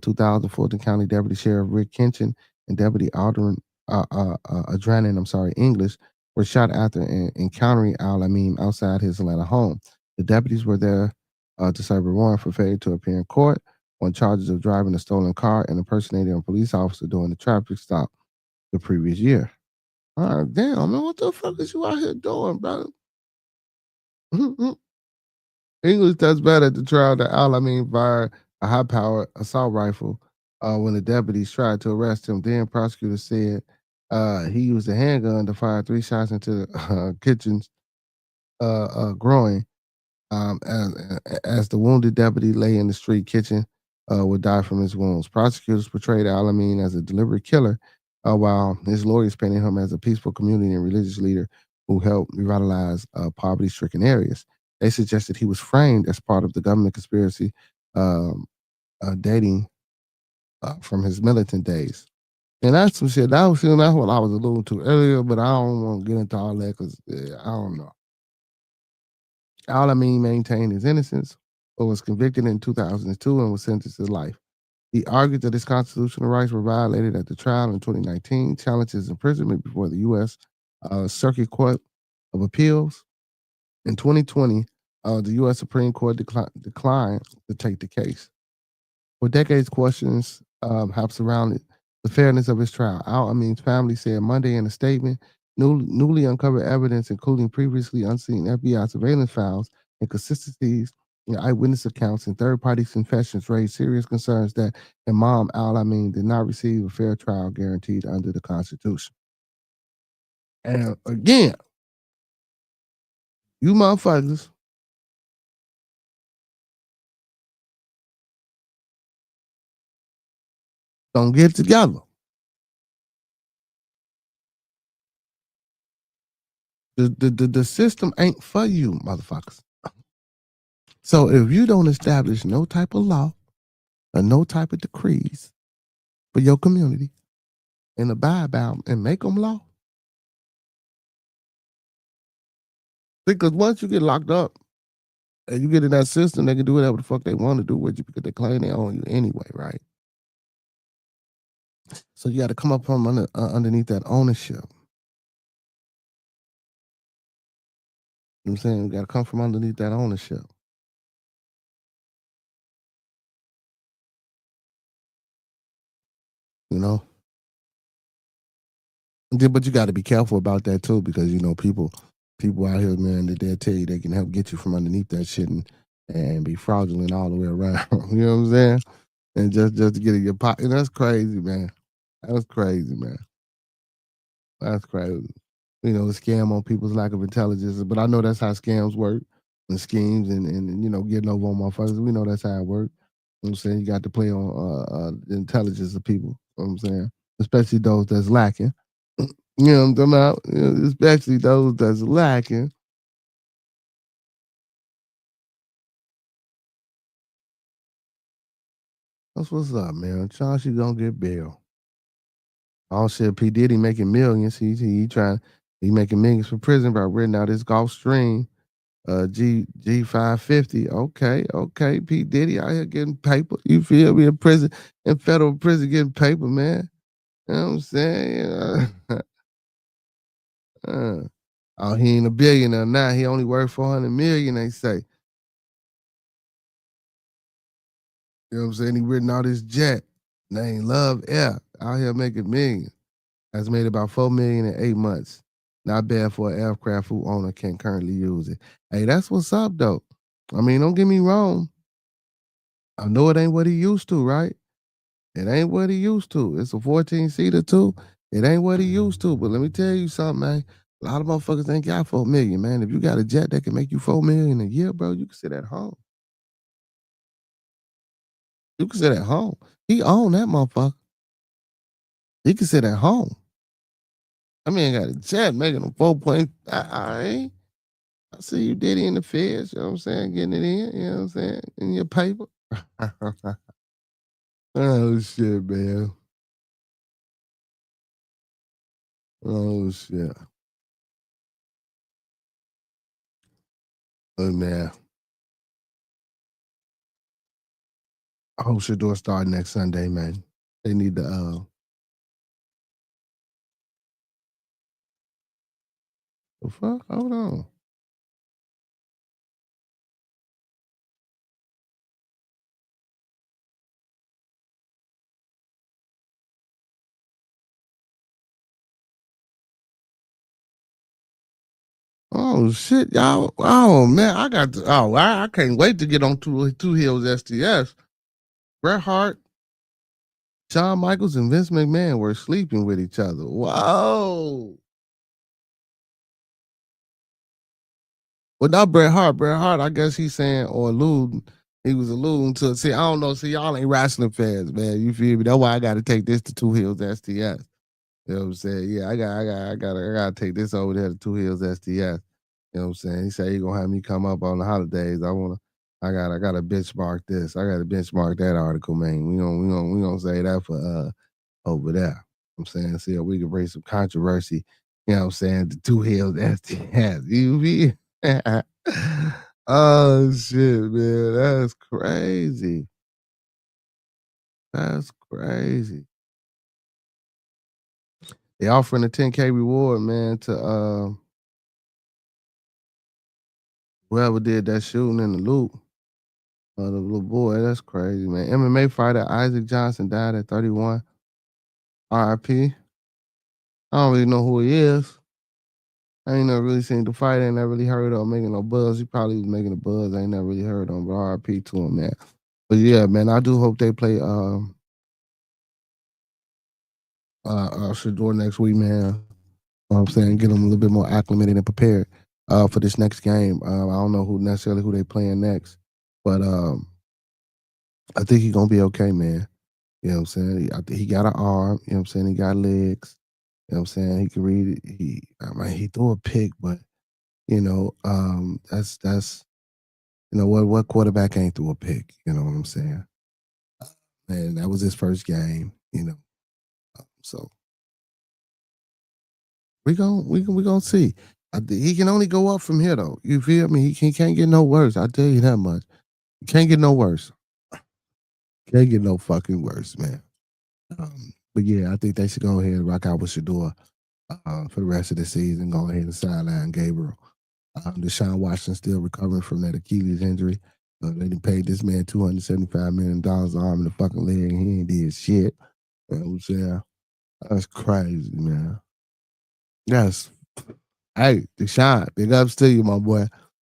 2014, County Deputy Sheriff Rick Kinchin and Deputy Alderman Adranin, English, were shot after encountering Al Amin outside his Atlanta home. The deputies were there to serve a warrant for failure to appear in court on charges of driving a stolen car and impersonating a police officer during the traffic stop the previous year. Damn, man, what the fuck is you out here doing, brother? English testified at the trial that Al Amin fired a high-powered assault rifle when the deputies tried to arrest him. Then prosecutors said he used a handgun to fire 3 shots into Kitchen's groin. As the wounded deputy lay in the street, Kitchen would die from his wounds. Prosecutors portrayed Al Amin as a deliberate killer, while his lawyers painted him as a peaceful community and religious leader who helped revitalize poverty-stricken areas. They suggested he was framed as part of the government conspiracy dating from his militant days. And that's some shit. That's what I was alluding to earlier, but I don't want to get into all that because I don't know. Al Amin maintained his innocence, but was convicted in 2002 and was sentenced to life. He argued that his constitutional rights were violated at the trial in 2019, challenged his imprisonment before the U.S. Circuit Court of Appeals. In 2020, the U.S. Supreme Court declined to take the case. For decades, questions have surrounded the fairness of his trial. Al Amin's family said Monday in a statement, newly uncovered evidence, including previously unseen FBI surveillance files, inconsistencies in eyewitness accounts and third-party confessions raised serious concerns that Imam Al Amin did not receive a fair trial guaranteed under the Constitution. And again, you motherfuckers don't get together. The system ain't for you, motherfuckers. So if you don't establish no type of law or no type of decrees for your community and abide by them and make them law, because once you get locked up and you get in that system, they can do whatever the fuck they want to do with you because they claim they own you anyway, right? So you got to come up from underneath that ownership. You know what I'm saying? You got to come from underneath that ownership. You know? But you got to be careful about that too, because you know people out here, man, that they'll tell you they can help get you from underneath that shit and be fraudulent all the way around. You know what I'm saying? And just to get in your pocket. That's crazy, man. That's crazy, man. That's crazy. You know, the scam on people's lack of intelligence. But I know that's how scams work and schemes and you know, getting over on motherfuckers. We know that's how it works. You know what I'm saying? You got to play on the intelligence of people. You know what I'm saying? Especially those that's lacking. You know what I'm talking about? You know, especially those that's lacking. That's what's up, man. Chauncey gonna get bail. Oh shit, P. Diddy making millions. He making millions for prison by renting out his Gulfstream G550. Okay. P. Diddy out here getting paper. You feel me? In federal prison getting paper, man. You know what I'm saying? Oh, he ain't a billionaire now. He only worth 400 million, they say. You know what I'm saying? He written out his jet named Love Air out here making millions. Has made about 4 million in 8 months. Not bad for an aircraft whose owner can currently use it. Hey, that's what's up though. I mean, don't get me wrong. I know it ain't what he used to, right? It ain't what he used to. It's a 14-seater too. It ain't what he used to. But let me tell you something, man. A lot of motherfuckers ain't got 4 million, man. If you got a jet that can make you 4 million a year, bro, you can sit at home. You can sit at home. He own that motherfucker. He can sit at home. I mean, got a jet making him 4 point. I see you did it in the feds. You know what I'm saying? Getting it in. You know what I'm saying? In your paper. Oh shit, man. Oh shit. Oh man. I hope Shador start next Sunday, man. They need to the fuck? Hold on. Oh shit, y'all. Oh man, I got to, I can't wait to get on two Hills STS. Bret Hart, Shawn Michaels, and Vince McMahon were sleeping with each other. Whoa. Well, not Bret Hart. Bret Hart, I guess he's saying or alluding. He was alluding to. See, I don't know. See, y'all ain't wrestling fans, man. You feel me? That's why I got to take this to Two Hills STS. You know what I'm saying? Yeah, I gotta take this over there to Two Hills STS. You know what I'm saying? He said he gonna have me come up on the holidays. I gotta benchmark this. I gotta benchmark that article, man. We gonna say that for over there. I'm saying, see if we can bring some controversy. You know what I'm saying? The Two Hills STS. You feel? Oh shit, man. That's crazy. That's crazy. They offering a 10K reward, man, to whoever did that shooting in the loop. The little boy, that's crazy, man. MMA fighter Isaac Johnson died at 31. RIP. I don't really know who he is. I ain't never really seen the fight. I ain't never really heard of him making no buzz. He probably was making a buzz. I ain't never really heard of him, but RIP to him, man. But yeah, man, I do hope they play Shador next week, man. You know what I'm saying? Get them a little bit more acclimated and prepared for this next game. I don't know who they playing next, but I think he's gonna be okay, man. You know what I'm saying? I think he got an arm. You know what I'm saying? He got legs. You know what I'm saying? He can read it. He threw a pick, but that's what quarterback ain't threw a pick. You know what I'm saying? And that was his first game. So we gonna see. He can only go up from here though. You feel me? He can't get no worse. I tell you that much. He can't get no worse. Can't get no fucking worse, man. But yeah, I think they should go ahead and rock out with Shador for the rest of the season. Go ahead and sideline Gabriel. Deshaun Watson still recovering from that Achilles injury. They done paid this man $275 million arm in the fucking leg, and he ain't did shit. You know what I'm saying? That's crazy, man. Yes. Hey, Deshaun, big ups to you, my boy.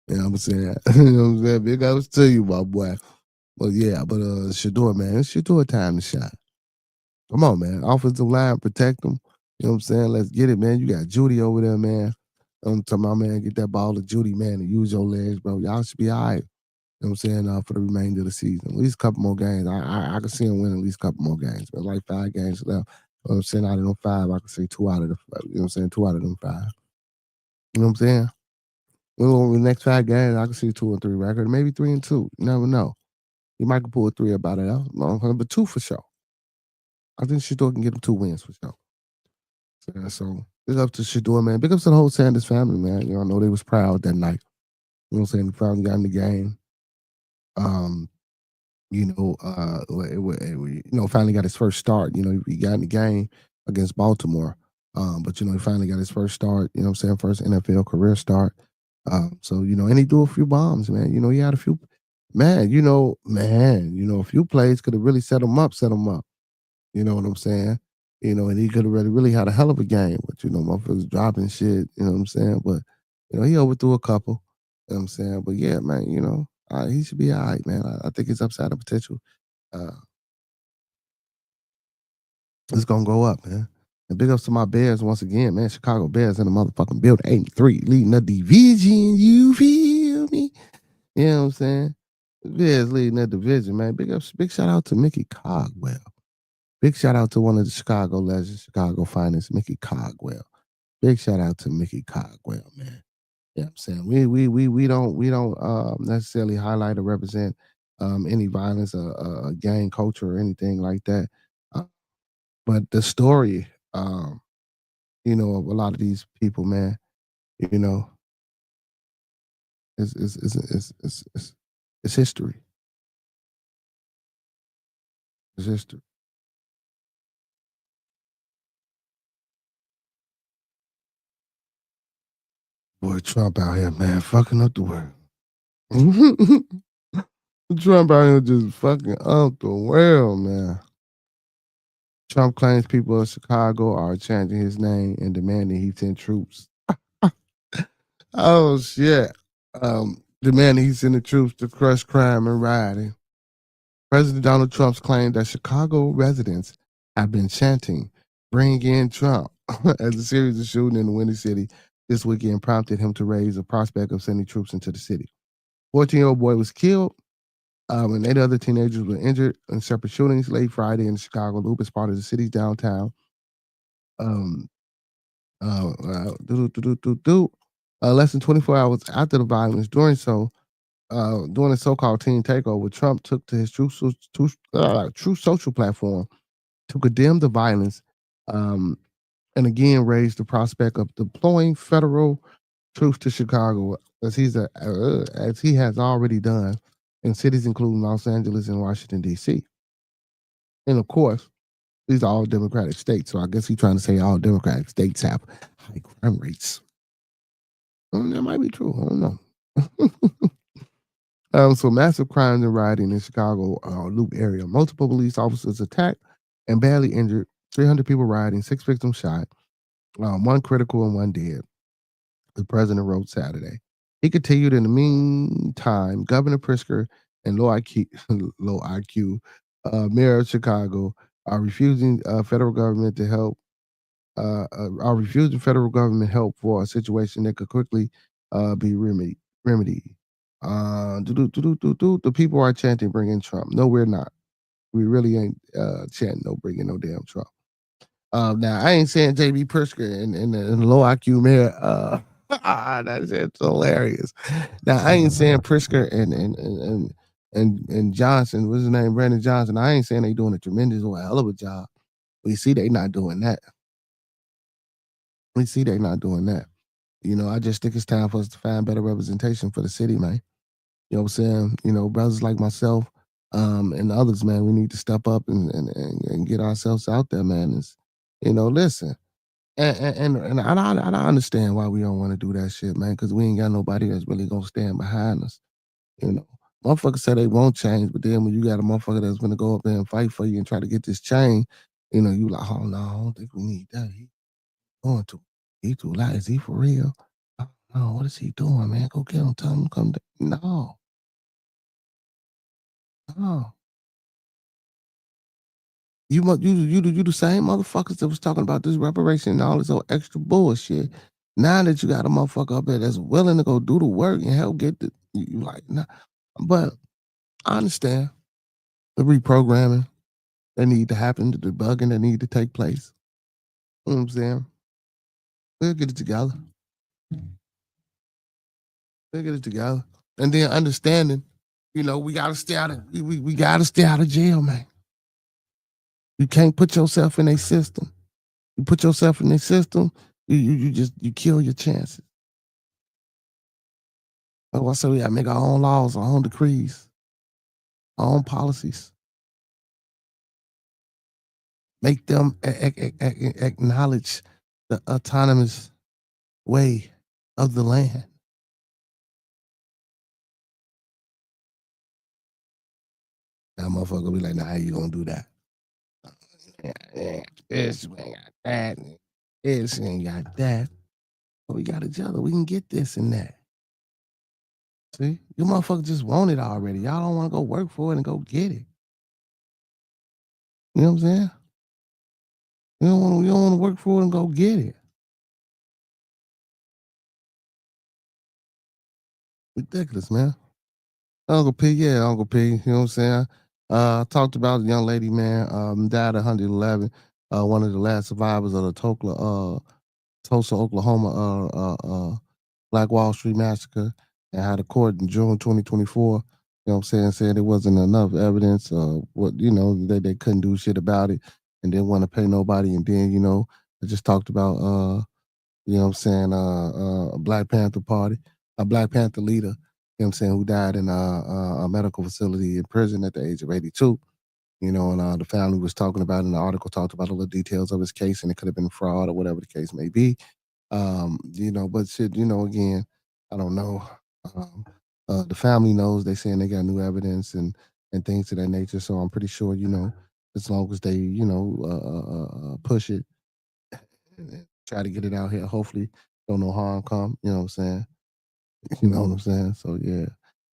You know what I'm saying? You know what I'm saying? Big ups to you, my boy. But yeah, Shador, man, it's Shador time to shine. Come on, man. Offensive line, protect them. You know what I'm saying? Let's get it, man. You got Judy over there, man. I'm talking about, man, get that ball to Judy, man, and use your legs, bro. Y'all should be all right. You know what I'm saying? For the remainder of the season. At least a couple more games. I can see him winning at least a couple more games. But like 5 games left. You know what I'm saying? Out of them 5, I can say 2 out of the 5. You know what I'm saying? 2 out of them 5. You know what I'm saying? Well, the next 5 games, I can see 2-3 record, maybe 3-2. You never know. He might pull a 3 about it out, but 2 for sure. I think Shador can get him 2 wins for sure. So big up to Shador, man. Big up to the whole Sanders family, man. I know they was proud that night. You know what I'm saying? They finally got in the game. Um, finally got his first start. He got in the game against Baltimore. But he finally got his first start, you know what I'm saying? First NFL career start. And he threw a few bombs, man. He had a few, a few plays could have really set him up. You know what I'm saying? And he could have really had a hell of a game, but motherfuckers dropping shit, you know what I'm saying? But he overthrew a couple, you know what I'm saying? But yeah, man, he should be all right, man. I think his upside of potential uh, is gonna go up, man. And big ups to my Bears once again, man. Chicago Bears in the motherfucking building. 8-3, leading the division. You feel me? You know what I'm saying? Bears leading that division, man. Big shout out to Mickey Cogwell. Big shout out to one of the Chicago legends, Chicago finest, Mickey Cogwell. Big shout out to Mickey Cogwell, man. You know what I'm saying? We don't necessarily highlight or represent any violence or gang culture or anything like that. Uh, but the story, of a lot of these people, man, you know, is history. It's history. Boy, Trump out here, man, fucking up the world. Trump out here just fucking up the world, man. Trump claims people of Chicago are chanting his name and demanding he send troops. Oh shit. Demanding he send the troops to crush crime and rioting. President Donald Trump's claimed that Chicago residents have been chanting, "Bring in Trump," as a series of shootings in the Windy City this weekend prompted him to raise the prospect of sending troops into the city. 14-year-old boy was killed, and 8 other teenagers were injured in separate shootings late Friday in the Chicago Loop as part of the city's downtown. Um, Less than 24 hours after the violence, during a so-called teen takeover, Trump took to his true social platform to condemn the violence, um, and again raised the prospect of deploying federal troops to Chicago, as he has already done in cities including Los Angeles and Washington D.C. And of course, these are all Democratic states, so I guess he's trying to say all Democratic states have high crime rates. That might be true. I don't know. So massive crimes and rioting in Chicago Loop area. Multiple police officers attacked and badly injured. 300 people rioting, 6 victims shot, 1 critical and 1 dead. The president wrote Saturday. He continued, in the meantime, Governor Pritzker and low IQ, low IQ mayor of Chicago are refusing federal government to help. Are refusing federal government help for a situation that could quickly be remedied. The people are chanting, "Bring in Trump." No, we're not. We really ain't chanting, "No, bringing no damn Trump." Now I ain't saying JB Pritzker and the low IQ mayor. That's it's hilarious. Now I ain't saying Pritzker and Johnson. What's his name? Brandon Johnson. I ain't saying they doing a tremendous or a hell of a job. We see they not doing that. We see they not doing that. I just think it's time for us to find better representation for the city, man. You know what I'm saying? Brothers like myself, and others, man, we need to step up and get ourselves out there, man. Listen, and I understand why we don't want to do that shit, man, because we ain't got nobody that's really gonna stand behind us. You know, Motherfuckers say they won't change, but then when you got a motherfucker that's gonna go up there and fight for you and try to get this change, you like, oh no, I don't think we need that. He going to, he too loud. Is he for real? Oh, no, what is he doing, man? Go get him. Tell him to come down. No, no. You the same motherfuckers that was talking about this reparation and all this old extra bullshit. Now that you got a motherfucker up there that's willing to go do the work and help get you like, nah. But I understand the reprogramming that need to happen, the debugging that need to take place. You know what I'm saying? We'll get it together. We'll get it together. And then understanding, we gotta stay out of we gotta stay out of jail, man. You can't put yourself in a system. You put yourself in a system, you kill your chances. That's why I say we gotta make our own laws, our own decrees, our own policies. Make them acknowledge the autonomous way of the land. That motherfucker be like, nah, how you gonna do that? This, we ain't got that. This, we ain't got that. But we got each other. We can get this and that. See? You motherfuckers just want it already. Y'all don't want to go work for it and go get it. You know what I'm saying? You don't want to work for it and go get it. Ridiculous, man. Uncle P, yeah, Uncle P. You know what I'm saying? I talked about a young lady, man, died at 111. One of the last survivors of the Tulsa, Oklahoma, Black Wall Street massacre, and had a court in June 2024. You know what I'm saying? Said there wasn't enough evidence. What they couldn't do shit about it, and didn't want to pay nobody. And then I just talked about you know what I'm saying, a Black Panther party, a Black Panther leader, you know what I'm saying, who died in a medical facility in prison at the age of 82. And the family was talking about in the article, talked about all the details of his case, and it could have been fraud or whatever the case may be. But shit, again, I don't know. Um, the family knows, they saying they got new evidence and things of that nature. So I'm pretty sure, as long as they, push it and try to get it out here. Hopefully, don't no harm come. You know what I'm saying? You know what I'm saying? So yeah.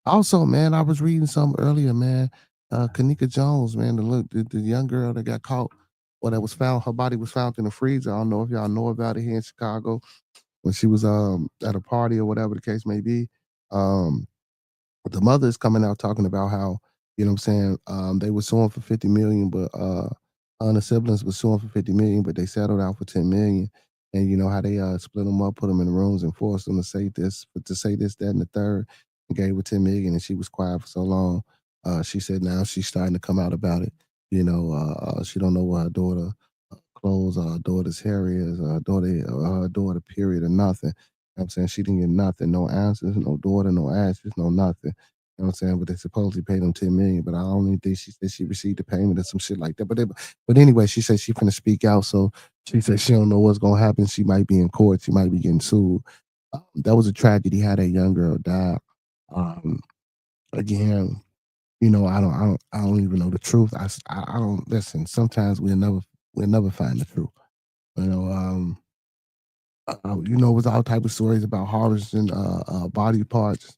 Also, man, I was reading something earlier, man. Kanika Jones, man, the young girl that got caught, or that was found, her body was found in the freezer. I don't know if y'all know about it here in Chicago when she was at a party or whatever the case may be. Um, but the mother is coming out talking about how, what I'm saying, they were suing for 50 million, but her and the siblings were suing for 50 million, but they settled out for 10 million. And you know how they split them up, put them in the rooms, and forced them to say this, that, and the third, and gave her 10 million, and she was quiet for so long. She said now she's starting to come out about it. She don't know what her daughter clothes, or her daughter's hair is, her daughter period, or nothing. I'm saying she didn't get nothing, no answers, no daughter, no answers, no nothing. You know what I'm saying? But they supposedly paid them 10 million. But I don't even think she said she received the payment or some shit like that. But anyway, she said she finna speak out. So she said she don't know what's gonna happen. She might be in court. She might be getting sued. That was a tragedy how that young girl died. Um, Again, I don't even know the truth. I don't listen. Sometimes we'll never find the truth. You know, it was all type of stories about harvesting body parts.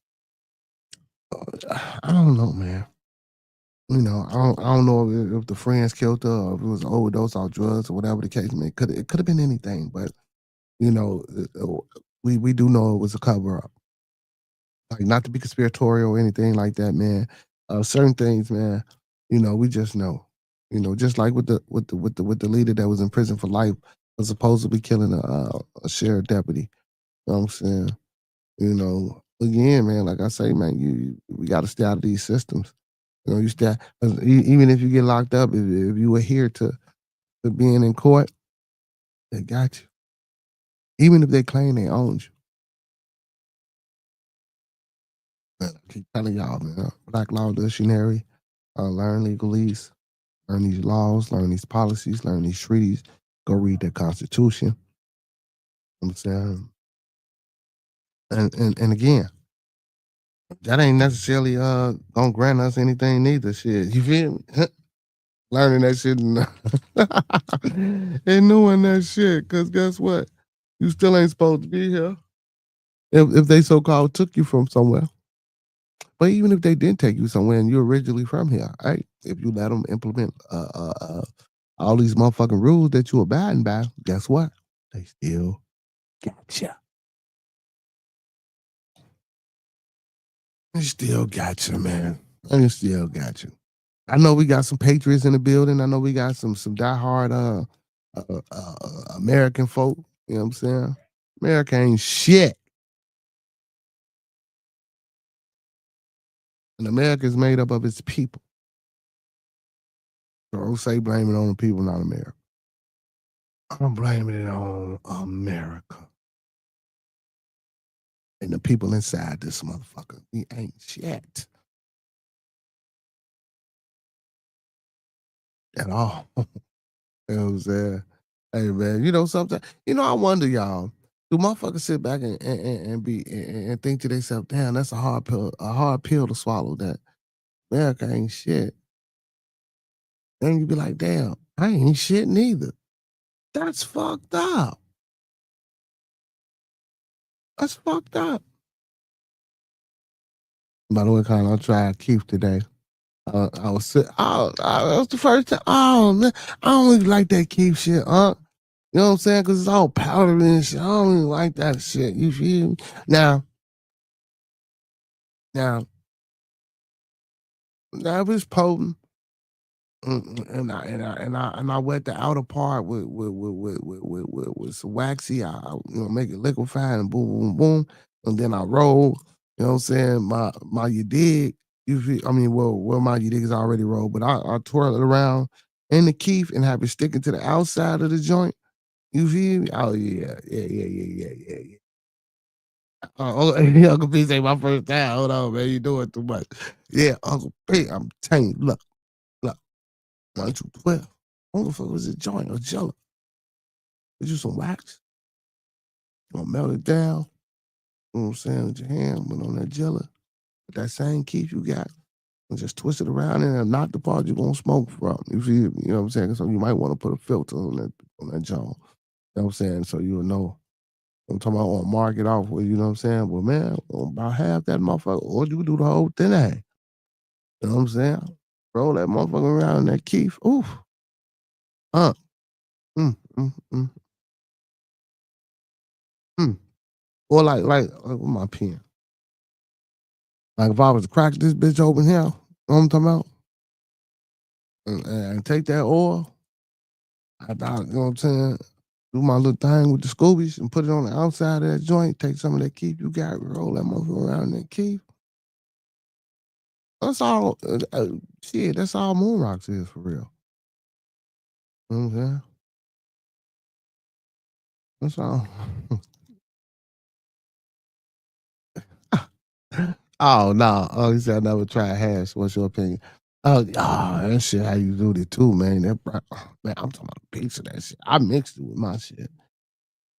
I don't know, man. I don't know if the friends killed her, or if it was overdose or drugs or whatever the case may. It could have been anything, but you know, we do know it was a cover up. Like, not to be conspiratorial or anything like that, man. Certain things, man. We just know. Just like with the leader that was in prison for life was supposedly killing a sheriff deputy. You know what I'm saying? Again, man, like I say, man, we got to stay out of these systems. You stay, even if you get locked up, if you adhere to being in court, they got you. Even if they claim they owned you. Man, I keep telling y'all, man, Black Law Dictionary, learn legalese, learn these laws, learn these policies, learn these treaties, go read the Constitution. You know what I'm saying? And again, that ain't necessarily gonna grant us anything neither. Shit, you feel me? Learning that shit and knowing that shit, cause guess what? You still ain't supposed to be here if they so called took you from somewhere. But even if they didn't take you somewhere and you're originally from here, right? If you let them implement all these motherfucking rules that you abiding by, guess what? They still gotcha. They still gotcha, man. They still got you. I know we got some patriots in the building. I know we got some diehard American folk. You know what I'm saying? America ain't shit. And America is made up of its people. So don't say blame it on the people, not America. I'm blaming it on America and the people inside this motherfucker. We ain't shit at all. You know what I'm saying? Hey man, sometimes I wonder, y'all, do motherfuckers sit back and think to themselves, damn, that's a hard pill to swallow, that America ain't shit. Then you be like, damn, I ain't shit neither. That's fucked up. That's fucked up. By the way, Colin, I tried Keith today. I was that was the first time. Oh man, I don't even like that Keith shit, huh? You know what I'm saying? Because it's all powdery and shit. I don't even like that shit. You feel me? Now, if it's potent, and I wet the outer part with some waxy. I make it liquefy and boom boom boom, and then I roll. You know what I'm saying? My you dig. You feel? I mean, well, my you dig is already rolled, but I twirl it around in the keef and have it sticking to the outside of the joint. You feel me? Oh yeah. Uncle P say my first time. Hold on, man, you doing too much. Yeah, Uncle P, I'm telling you, look. 1, 2, 12. What the fuck was it joint or jello? Get you some wax. You gonna melt it down. You know what I'm saying? With your hand, put on that jello. With that same keef you got. And just twist it around and knock the part you're gonna smoke from. You feel me? You know what I'm saying? So you might want to put a filter on that joint. You know what I'm saying? So you'll know. I'm talking about on mark it off with, you know what I'm saying? Well, man, about half that motherfucker, or you can do the whole thing. You know what I'm saying? Roll that motherfucker around in that keef. Oof. Uh. Mm, mm, mm, mm. Or like with my pen. Like if I was to crack this bitch open here, you know what I'm talking about? And take that oil, you know what I'm saying? Do my little thing with the Scoobies and put it on the outside of that joint. Take some of that keef you got, roll that motherfucker around that keef. That's all. Shit, that's all Moon Rocks is for real. You know what I'm saying? That's all. Oh no! Oh, he said I never tried hash. What's your opinion? That shit how you do it too, man. Man, I'm talking about a piece of that shit. I mixed it with my shit.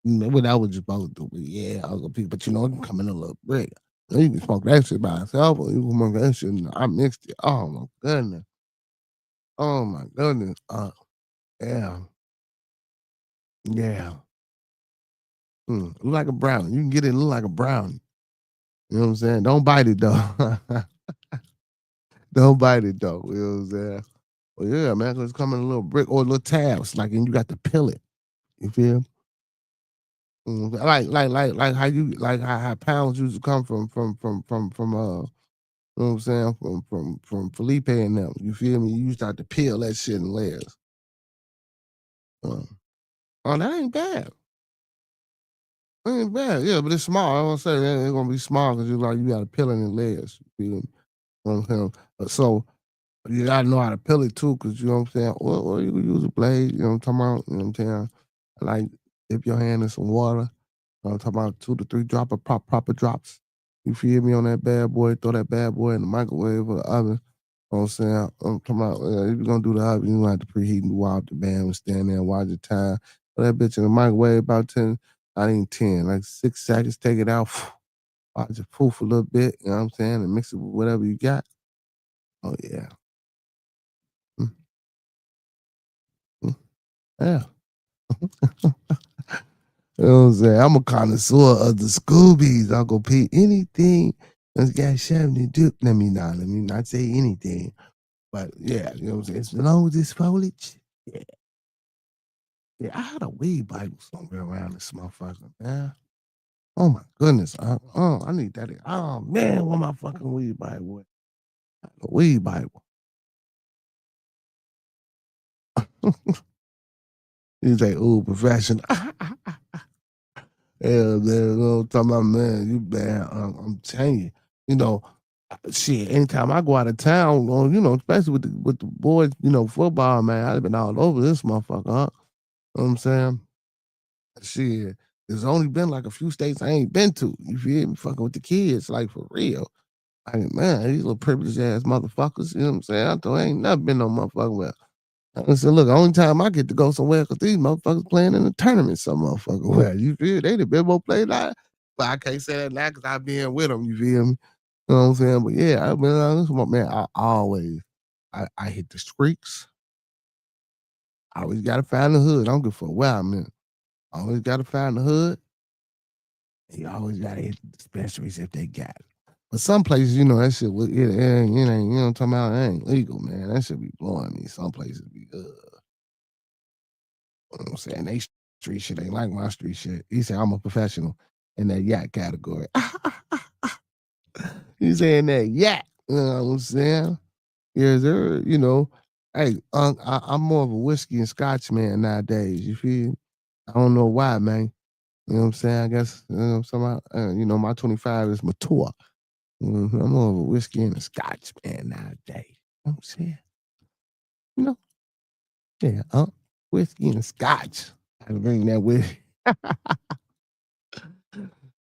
What I was just supposed to do, but yeah, other people. But you know, it can come in a little brick. You can smoke that shit by itself, or you can smoke that shit. I mixed it. Oh my goodness. Oh my goodness. Yeah, yeah. Look like a brownie. You can get it look like a brownie. You know what I'm saying? Don't bite it though. Don't bite it though. You know what I'm saying? Well, yeah, man, 'cause it's coming in a little brick or little tabs, like, and you got to peel it. You feel? Like how you like how pounds used to come from you know what I'm saying, from Felipe and them. You feel me? You used to have to peel that shit in layers. Uh, oh, that ain't bad. That ain't bad. Yeah, but it's small. I want to say that it's gonna be small because you got to peel it in layers. You feel me? You know what I'm saying? So you gotta know how to peel it too, cause you know what I'm saying. Or you can use a blade. You know what I'm talking about. You know what I'm saying. Like dip your hand in some water. I'm talking about 2 to 3 drop of proper drops. You feel me on that bad boy? Throw that bad boy in the microwave or the oven. You know what I'm saying? I'm talking about if you're gonna do the oven, you gonna have to preheat and do out the band and stand there and watch the time. Put that bitch in the microwave about 10, I think 10, like 6 seconds, take it out, watch it poof a little bit, you know what I'm saying? And mix it with whatever you got. Oh yeah. Mm, mm, yeah. You know what I'm saying? I'm a connoisseur of the Scoobies, Uncle Pete. Anything that's got something to do. Let me not say anything. But yeah, you know what I'm saying? As long as it's foliage. Yeah. Yeah. I had a weed Bible somewhere around this motherfucker, man. Oh my goodness. I need that. Oh man, where my fucking weed Bible at? A weed Bible. He's like, ooh, professional. Yeah, man, you know what I'm talking about, man. You man, I'm telling you, you know, shit. Anytime I go out of town, especially with the boys, football, man, I've been all over this motherfucker. Huh? You know what I'm saying? Shit, there's only been like a few states I ain't been to. You feel me? Fucking with the kids, like for real. Like, man, these little privileged ass motherfuckers. You know what I'm saying? I thought I ain't never been no motherfucker where I said, look, the only time I get to go somewhere because these motherfuckers playing in the tournament, some motherfucker. Well, you feel they the best play live. But I can't say that now because I been with them, you feel me? You know what I'm saying? But yeah, I mean, this one, man, I hit the streaks. I always gotta find the hood. I don't give a fuck where I'm in. I always gotta find the hood. And you always gotta hit the dispensaries if they got it. But some places, that shit, you know what I'm talking about? It ain't legal, man. That should be blowing me. Some places be, you know what I'm saying? They street shit ain't like my street shit. He said I'm a professional in that yak category. He saying that yak. You know what I'm saying? Yes, sir. You know, hey, I'm more of a whiskey and scotch man nowadays. You feel? I don't know why, man. You know what I'm saying? I guess somehow, my 25 is mature. I'm more of a whiskey and a scotch man nowadays. You know what I'm saying? You know, yeah, whiskey and scotch. I bring that with.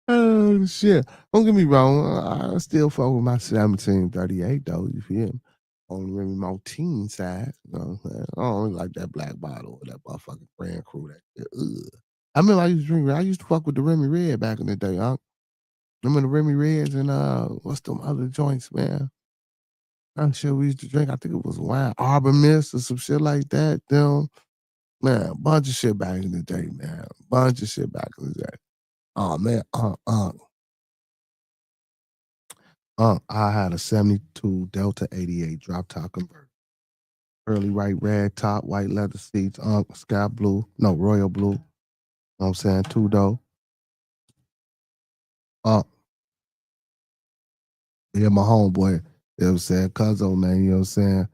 Oh shit! Don't get me wrong. I still fuck with my 1738 though. You feel me? On the Remy Martin side, you know what I'm saying? I don't really like that black bottle or that motherfucking brand crew. That shit. Ugh. I mean, I used to drink. I used to fuck with the Remy Red back in the day. Remember the Remy Reds and what's them other joints, man? I'm sure we used to drink. I think it was wine, Arbor Mist or some shit like that. Man, bunch of shit back in the day, man. Bunch of shit back in the day. Oh man, I had a 72 Delta 88 drop top converter. Early white red top, white leather seats, sky blue, no, royal blue. You know what I'm saying? Two door. Yeah, my homeboy, you know what I'm saying? Cuzzo, man, you know what I'm saying?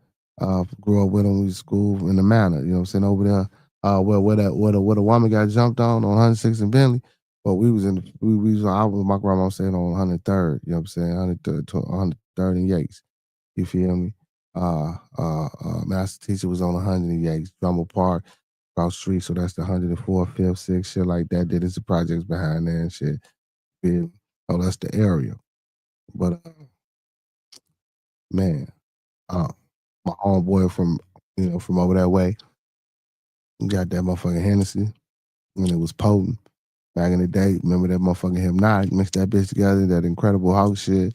Grew up with him, we was school in the manor, you know what I'm saying? Over there, where the woman got jumped on 106 and Bentley. But we was in the, we was, I was, my grandma was saying on 103rd, you know what I'm saying? 103rd and Yates. You feel me? Master teacher was on 100 and Yates, Drummer Park, across the street, so that's the 104th, 5th, 6th, shit like that. Did the projects behind there and shit. Feel me? So that's the area. But man, my homeboy from over that way, got that motherfucking Hennessy when it was potent. Back in the day, remember that motherfucking Hypnotic, mixed that bitch together, that incredible house shit. You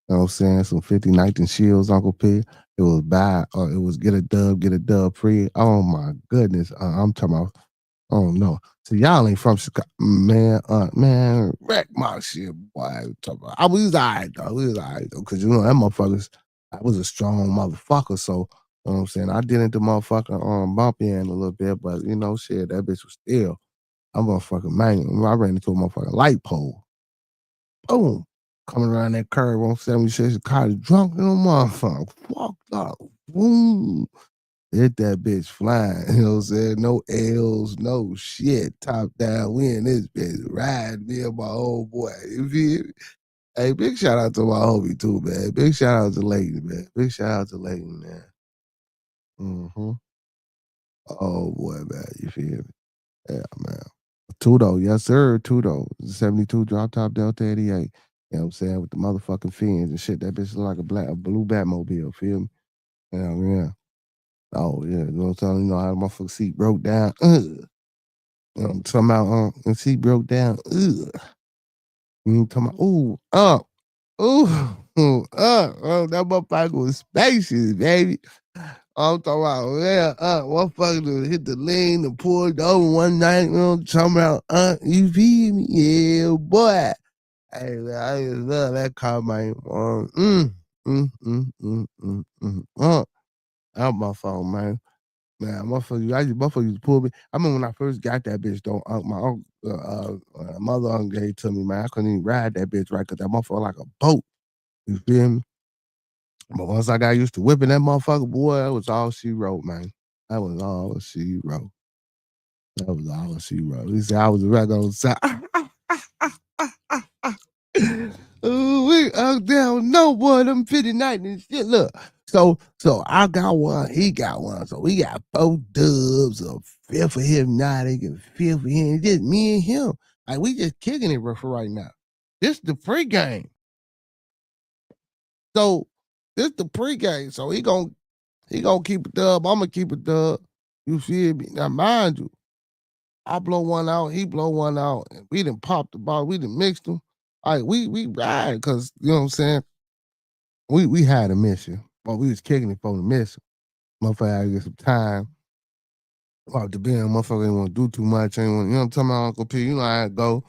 know what I'm saying? Some 50 Nights and Shields, Uncle P. It was bad, or it was get a dub free. Oh my goodness. I'm talking about, oh no. So y'all ain't from Chicago. Man, wreck my shit, boy. I was alright though. We was alright though. Cause you know that motherfuckers, I was a strong motherfucker. So you know what I'm saying? I did into motherfucking bumpy end a little bit, but you know, shit, that bitch was still. I'm motherfucking man. I ran into a motherfucking light pole. Boom. Coming around that curve on 76, the car is drunk in a motherfucker. Fucked up. Boom. Hit that bitch flying. You know what I'm saying? No L's, no shit. Top down. We in this bitch. Ride me and my old boy. You feel me? Hey, big shout out to my homie too, man. Big shout out to Leighton, man. Big shout out to Leighton, man. Mm-hmm. Oh boy, man. You feel me? Yeah, man. Tudo, yes, sir. Tudo. 72 drop top Delta 88. You know what I'm saying? With the motherfucking fins and shit. That bitch look like a blue Batmobile, feel me? Yeah. Oh, yeah. You know what I'm saying? You know how the motherfucking seat broke down. Somehow the seat broke down. You talking about, that motherfucker was spacious, baby. I'm talking about, yeah, motherfucker hit the lane and pulled over one night, you know, talking about, you feel me? Yeah, boy. Hey, man, I just love that car, man. Out my phone, man. Man, motherfucker used to pull me. I remember when I first got that bitch, though, my uncle, mother uncle gave it to me, man. I couldn't even ride that bitch right because that motherfucker like a boat. You feel me? But once I got used to whipping that motherfucker, boy, that was all she wrote, man. That was all she wrote. That was all she wrote. He said I was a regular side. Ooh, we down no boy, them 59 and shit. Look, so I got one, he got one. So we got 4 dubs, a 5th for Hypnotic and 5th for him. Just me and him. Like we just kicking it for right now. This the pregame. So this the pregame. So he gonna keep a dub. I'm gonna keep a dub. You feel me? Now mind you, I blow one out, he blow one out, and we done popped the ball, we done mixed them. All right, we ride because you know what I'm saying. We had a mission, but we was kicking it for the mission. Motherfucker had to get some time. Off the bend, motherfucker ain't want to do too much. Ain't want, you know what I'm talking about, Uncle P? You know how it go.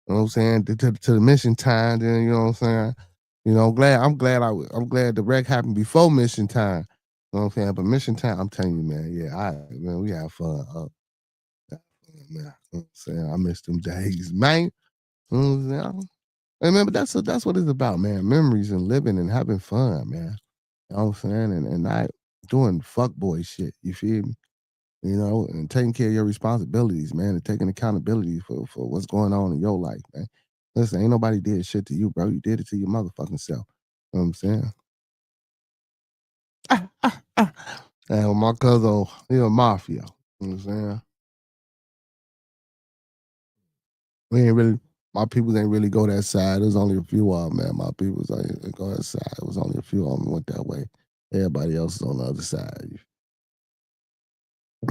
You know what I'm saying? To the mission time, then you know what I'm saying. You know, I'm glad the wreck happened before mission time. You know what I'm saying? But mission time, I'm telling you, man, yeah, man, we had fun. man. You know what I'm saying? I miss them days, man. You know what I'm saying? And man, but that's what it's about, man. Memories and living and having fun, man. You know what I'm saying? And not doing fuckboy shit. You feel me? You know, and taking care of your responsibilities, man, and taking accountability for what's going on in your life, man. Listen, ain't nobody did shit to you, bro. You did it to your motherfucking self. You know what I'm saying? And my cousin, he a mafia. You know what I'm saying? We ain't really, my people ain't really go that side. There's only a few of them, man. My people ain't go that side. It was only a few of them went that way. Everybody else is on the other side.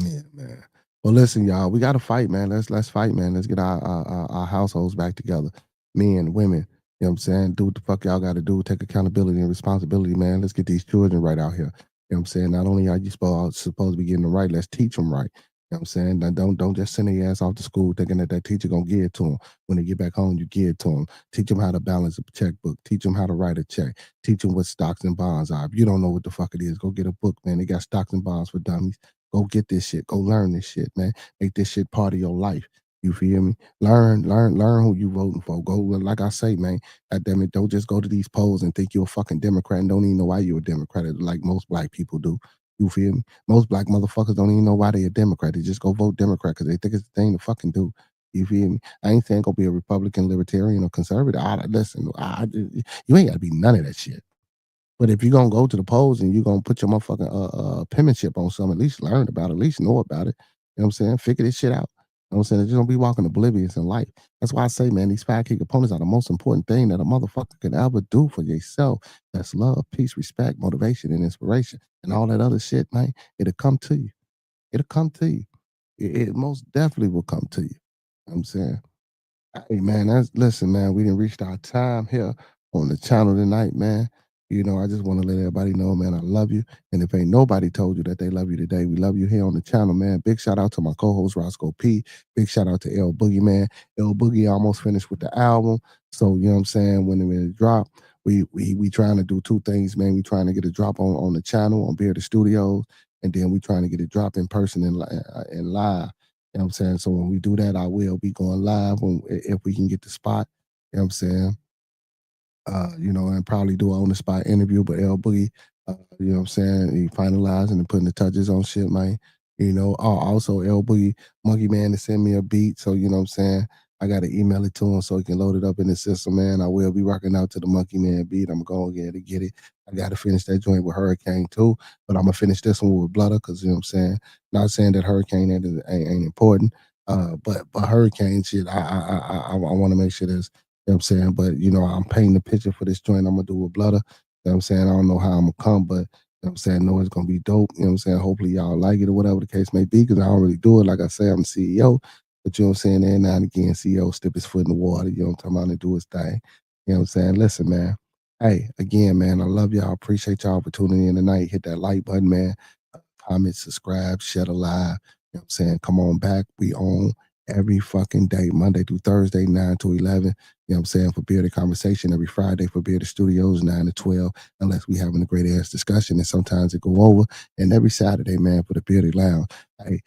Yeah, man. Well, listen, y'all, we got to fight, man. Let's fight, man. Let's get our households back together, men, women. You know what I'm saying? Do what the fuck y'all got to do. Take accountability and responsibility, man. Let's get these children right out here. You know what I'm saying? Not only are you supposed to be getting them right, let's teach them right. You know what I'm saying? Now, don't just send their ass off to school thinking that teacher gonna give it to them. When they get back home, you give it to them. Teach them how to balance a checkbook. Teach them how to write a check. Teach them what stocks and bonds are. If you don't know what the fuck it is, go get a book, man. They got stocks and bonds for dummies. Go get this shit. Go learn this shit, man. Make this shit part of your life. You feel me? Learn who you voting for. Go, like I say, man. God damn it, don't just go to these polls and think you're a fucking Democrat and don't even know why you're a Democrat, like most black people do. You feel me? Most black motherfuckers don't even know why they a Democrat. They just go vote Democrat because they think it's the thing to fucking do. You feel me? I ain't saying go be a Republican, Libertarian, or conservative. Listen, you ain't got to be none of that shit. But if you're gonna go to the polls and you're gonna put your motherfucking penmanship on something, at least learn about it, at least know about it. You know what I'm saying? Figure this shit out. You know what I'm saying? Just don't be walking oblivious in life. That's why I say, man, these 5 key components are the most important thing that a motherfucker can ever do for yourself. That's love, peace, respect, motivation, and inspiration. And all that other shit, man, it'll come to you. It'll come to you. It most definitely will come to you. You know what I'm saying? Hey man, listen, man. We didn't reach our time here on the channel tonight, man. You know, I just want to let everybody know, man, I love you. And if ain't nobody told you that they love you today, we love you here on the channel, man. Big shout out to my co-host Roscoe P. Big shout out to L Boogie, man. L Boogie almost finished with the album. So, you know what I'm saying? When it drop, we trying to do 2 things, man. We trying to get a drop on the channel on Bearded Studios, and then we trying to get it drop in person and live. You know what I'm saying? So when we do that, I will be going live if we can get the spot. You know what I'm saying? You know, and probably do an on the spot interview, but L Boogie, you know what I'm saying? He finalizing and putting the touches on shit, man. You know, also L Boogie, Monkey Man, to send me a beat. So, you know what I'm saying? I got to email it to him so he can load it up in the system, man. I will be rocking out to the Monkey Man beat. I'm going to get it. I got to finish that joint with Hurricane too, but I'm going to finish this one with Blooder because, you know what I'm saying? Not saying that Hurricane ain't important, but Hurricane shit, I want to make sure there's, you know what I'm saying? But, you know, I'm painting the picture for this joint I'm going to do with Blooder. You know what I'm saying? I don't know how I'm going to come, but, you know what I'm saying? I know it's going to be dope. You know what I'm saying? Hopefully y'all like it or whatever the case may be, because I don't really do it. Like I say, I'm the CEO. But you know what I'm saying? Every now and again, CEO step his foot in the water, you know what I'm talking about, and do his thing. You know what I'm saying? Listen, man. Hey, again, man, I love y'all. Appreciate y'all for tuning in tonight. Hit that like button, man. Comment, subscribe, share the live. You know what I'm saying? Come on back. We on every fucking day, Monday through Thursday, 9 to 11. You know what I'm saying? For Bearded Conversation, every Friday for Bearded Studios, 9 to 12, unless we having a great ass discussion, and sometimes it go over. And every Saturday, man, for the Bearded Lounge. Hey,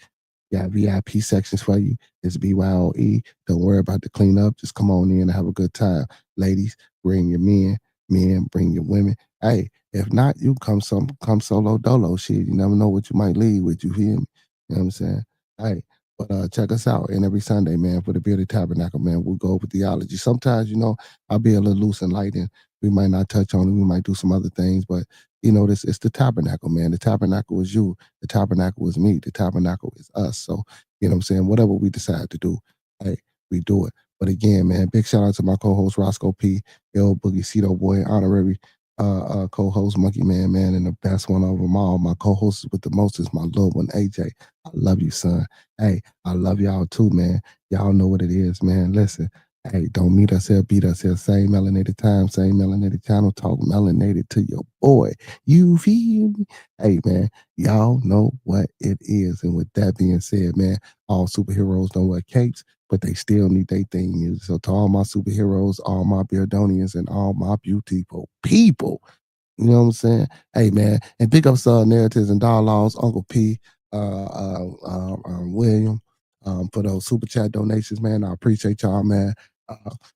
got VIP sections for you. It's BYOE. Don't worry about the cleanup. Just come on in and have a good time. Ladies, bring your men. Men, bring your women. Hey, if not, you come solo dolo. Shit, you never know what you might leave with. You feel me? You know what I'm saying? Hey, but check us out. And every Sunday, man, for the Bearded Tabernacle, man, we'll go over theology. Sometimes, you know, I'll be a little loose and light, and we might not touch on it. We might do some other things, but you know, this it's the tabernacle, man. The tabernacle is you. The tabernacle is me. The tabernacle is us. So, you know what I'm saying? Whatever we decide to do, hey, we do it. But again, man, big shout out to my co-host Roscoe P, L Boogie Cito Boy, honorary co-host Monkey Man, and the best one of them all. My co-host with the most is my little one, AJ. I love you, son. Hey, I love y'all too, man. Y'all know what it is, man. Listen, hey, don't meet us here, beat us here. Same melanated time, same melanated channel. Talk melanated to your boy. You feel me? Hey, man, y'all know what it is. And with that being said, man, all superheroes don't wear capes, but they still need their theme music. So to all my superheroes, all my Beardonians, and all my beautiful people, you know what I'm saying? Hey, man, and pick up some narratives and dialogues, Uncle P, William, for those super chat donations, man. I appreciate y'all, man.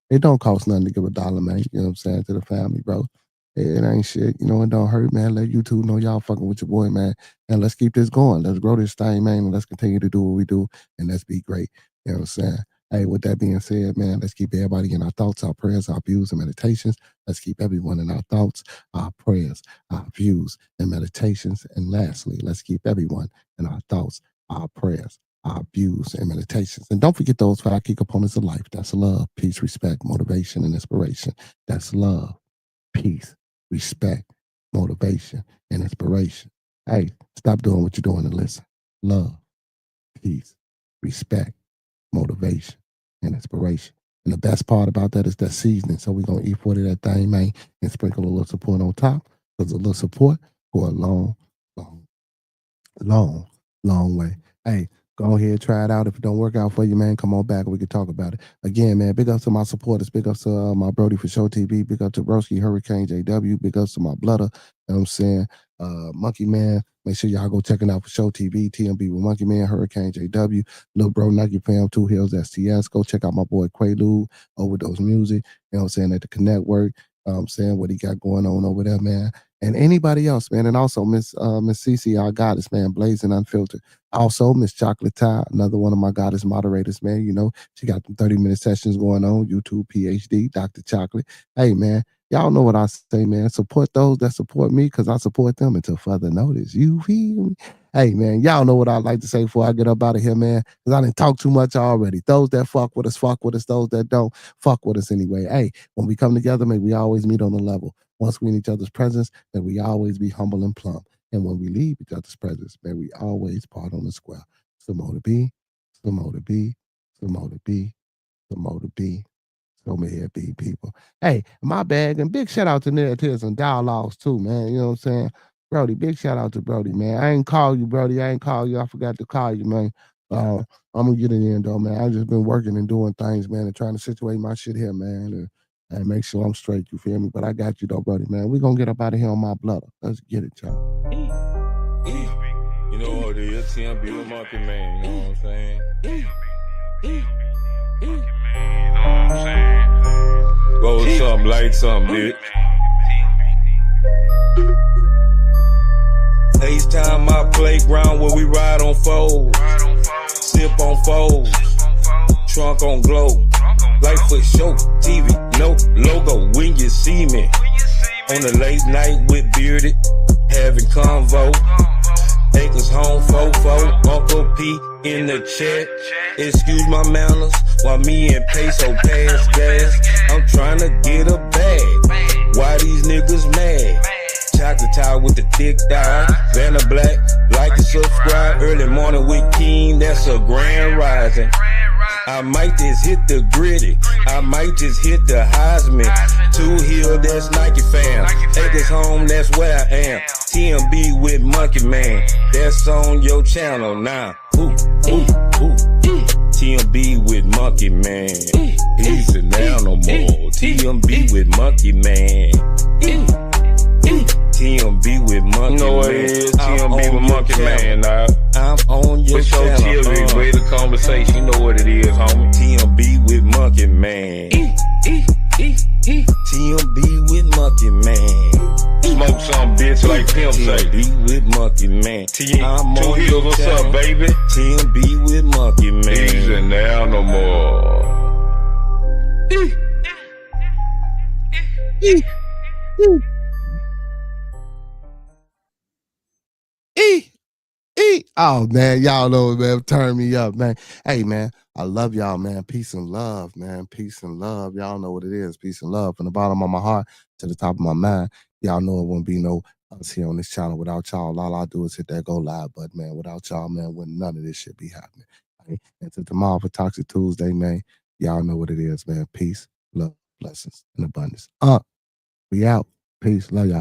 It don't cost nothing to give $1, man. You know what I'm saying, to the family, bro. It ain't shit. You know, it don't hurt, man. Let YouTube know y'all fucking with your boy, man. And let's keep this going. Let's grow this thing, man. And let's continue to do what we do. And let's be great. You know what I'm saying? Hey, with that being said, man, let's keep everybody in our thoughts, our prayers, our views, and meditations. Let's keep everyone in our thoughts, our prayers, our views, and meditations. And lastly, let's keep everyone in our thoughts, our prayers, our views, and meditations. And don't forget those 5 key components of life. That's love, peace, respect, motivation, and inspiration. That's love, peace, respect, motivation, and inspiration. Hey, stop doing what you're doing and listen. Love, peace, respect, motivation, and inspiration. And the best part about that is that seasoning. So we're going to E40 that thing, man, and sprinkle a little support on top. Because a little support for a long, long way. Hey, go ahead, try it out. If it don't work out for you, man, come on back and we can talk about it. Again, man, big ups to my supporters. Big ups to my Brody for Show TV. Big up to Broski, Hurricane JW. Big ups to my Blooder. You know what I'm saying? Monkey Man. Make sure y'all go check it out for Show TV, TMB with Monkey Man, Hurricane JW, Lil Bro, Nike Fam, Two Hills, STS. Go check out my boy Quaalude, Overdose Music, you know what I'm saying, at the Connect Work. You know what I'm saying, what he got going on over there, man. And anybody else, man. And also Miss Cece, our goddess, man, Blazing Unfiltered. Also, Miss Chocolate Tie, another one of my goddess moderators, man. You know, she got them 30-minute sessions going on, YouTube PhD, Dr. Chocolate. Hey, man, y'all know what I say, man. Support those that support me because I support them until further notice. You feel me? Hey, man, y'all know what I like to say before I get up out of here, man, because I didn't talk too much already. Those that fuck with us, fuck with us. Those that don't, fuck with us anyway. Hey, when we come together, may we always meet on the level. Once we in each other's presence, may we always be humble and plump. And when we leave each other's presence, may we always part on the square. Some more to be, some more to be, some more to be, some more to be. So may it be, people. Hey, my bag, and big shout out to Narratives and Dialogues too, man. You know what I'm saying? Brody, big shout out to Brody, man. I ain't call you, Brody. I ain't call you. I forgot to call you, man. I'm gonna get it in though, man. I just been working and doing things, man, and trying to situate my shit here, man. And make sure I'm straight, you feel me? But I got you though, Brody, man. We gonna get up out of here on my blood. Let's get it, y'all. You know what it is, TMB with Monkey Man, you know what I'm saying? Roll something, light something, bitch. FaceTime my playground where we ride on foes, sip on foes, trunk on glow. Life for show, TV, no logo. When you see me on the late night with Bearded, having convo. Acres home, fofo, Uncle P in the chat. Excuse my manners, while me and Peso pass gas. I'm trying to get a bag. Why these niggas mad? Chocolate tie with the thick dye. Vanna Black, like and subscribe. Early morning with King, that's a grand rising. I might just hit the gritty. I might just hit the Heisman. Two Hill, that's Nike Fam. Acres home, that's where I am. TMB with Monkey Man. That's on your channel now. Ooh. TMB with Monkey Man. He's a now no more. TMB with Monkey Man. TMB with Monkey Man. You know what it is, TMB with Monkey Man, now. I'm on your channel. TMB, great conversation, you know what it is, homie. TMB with Monkey Man. TMB with Monkey Man. Smoke some bitch like Pimp say. TMB with Monkey Man. I'm on your what's up, baby? TMB with Monkey Man. He's in there no more. Oh man, y'all know it, man. Turn me up, man. Hey man, I love y'all, man. Peace and love, man. Peace and love. Y'all know what it is. Peace and love from the bottom of my heart to the top of my mind. Y'all know it wouldn't be no us here on this channel without y'all. All I do is hit that go live button, man. Without y'all, man, wouldn't none of this shit be happening. Right? And to tomorrow for Toxic Tuesday, man. Y'all know what it is, man. Peace, love, blessings, and abundance. We out. Peace. Love y'all.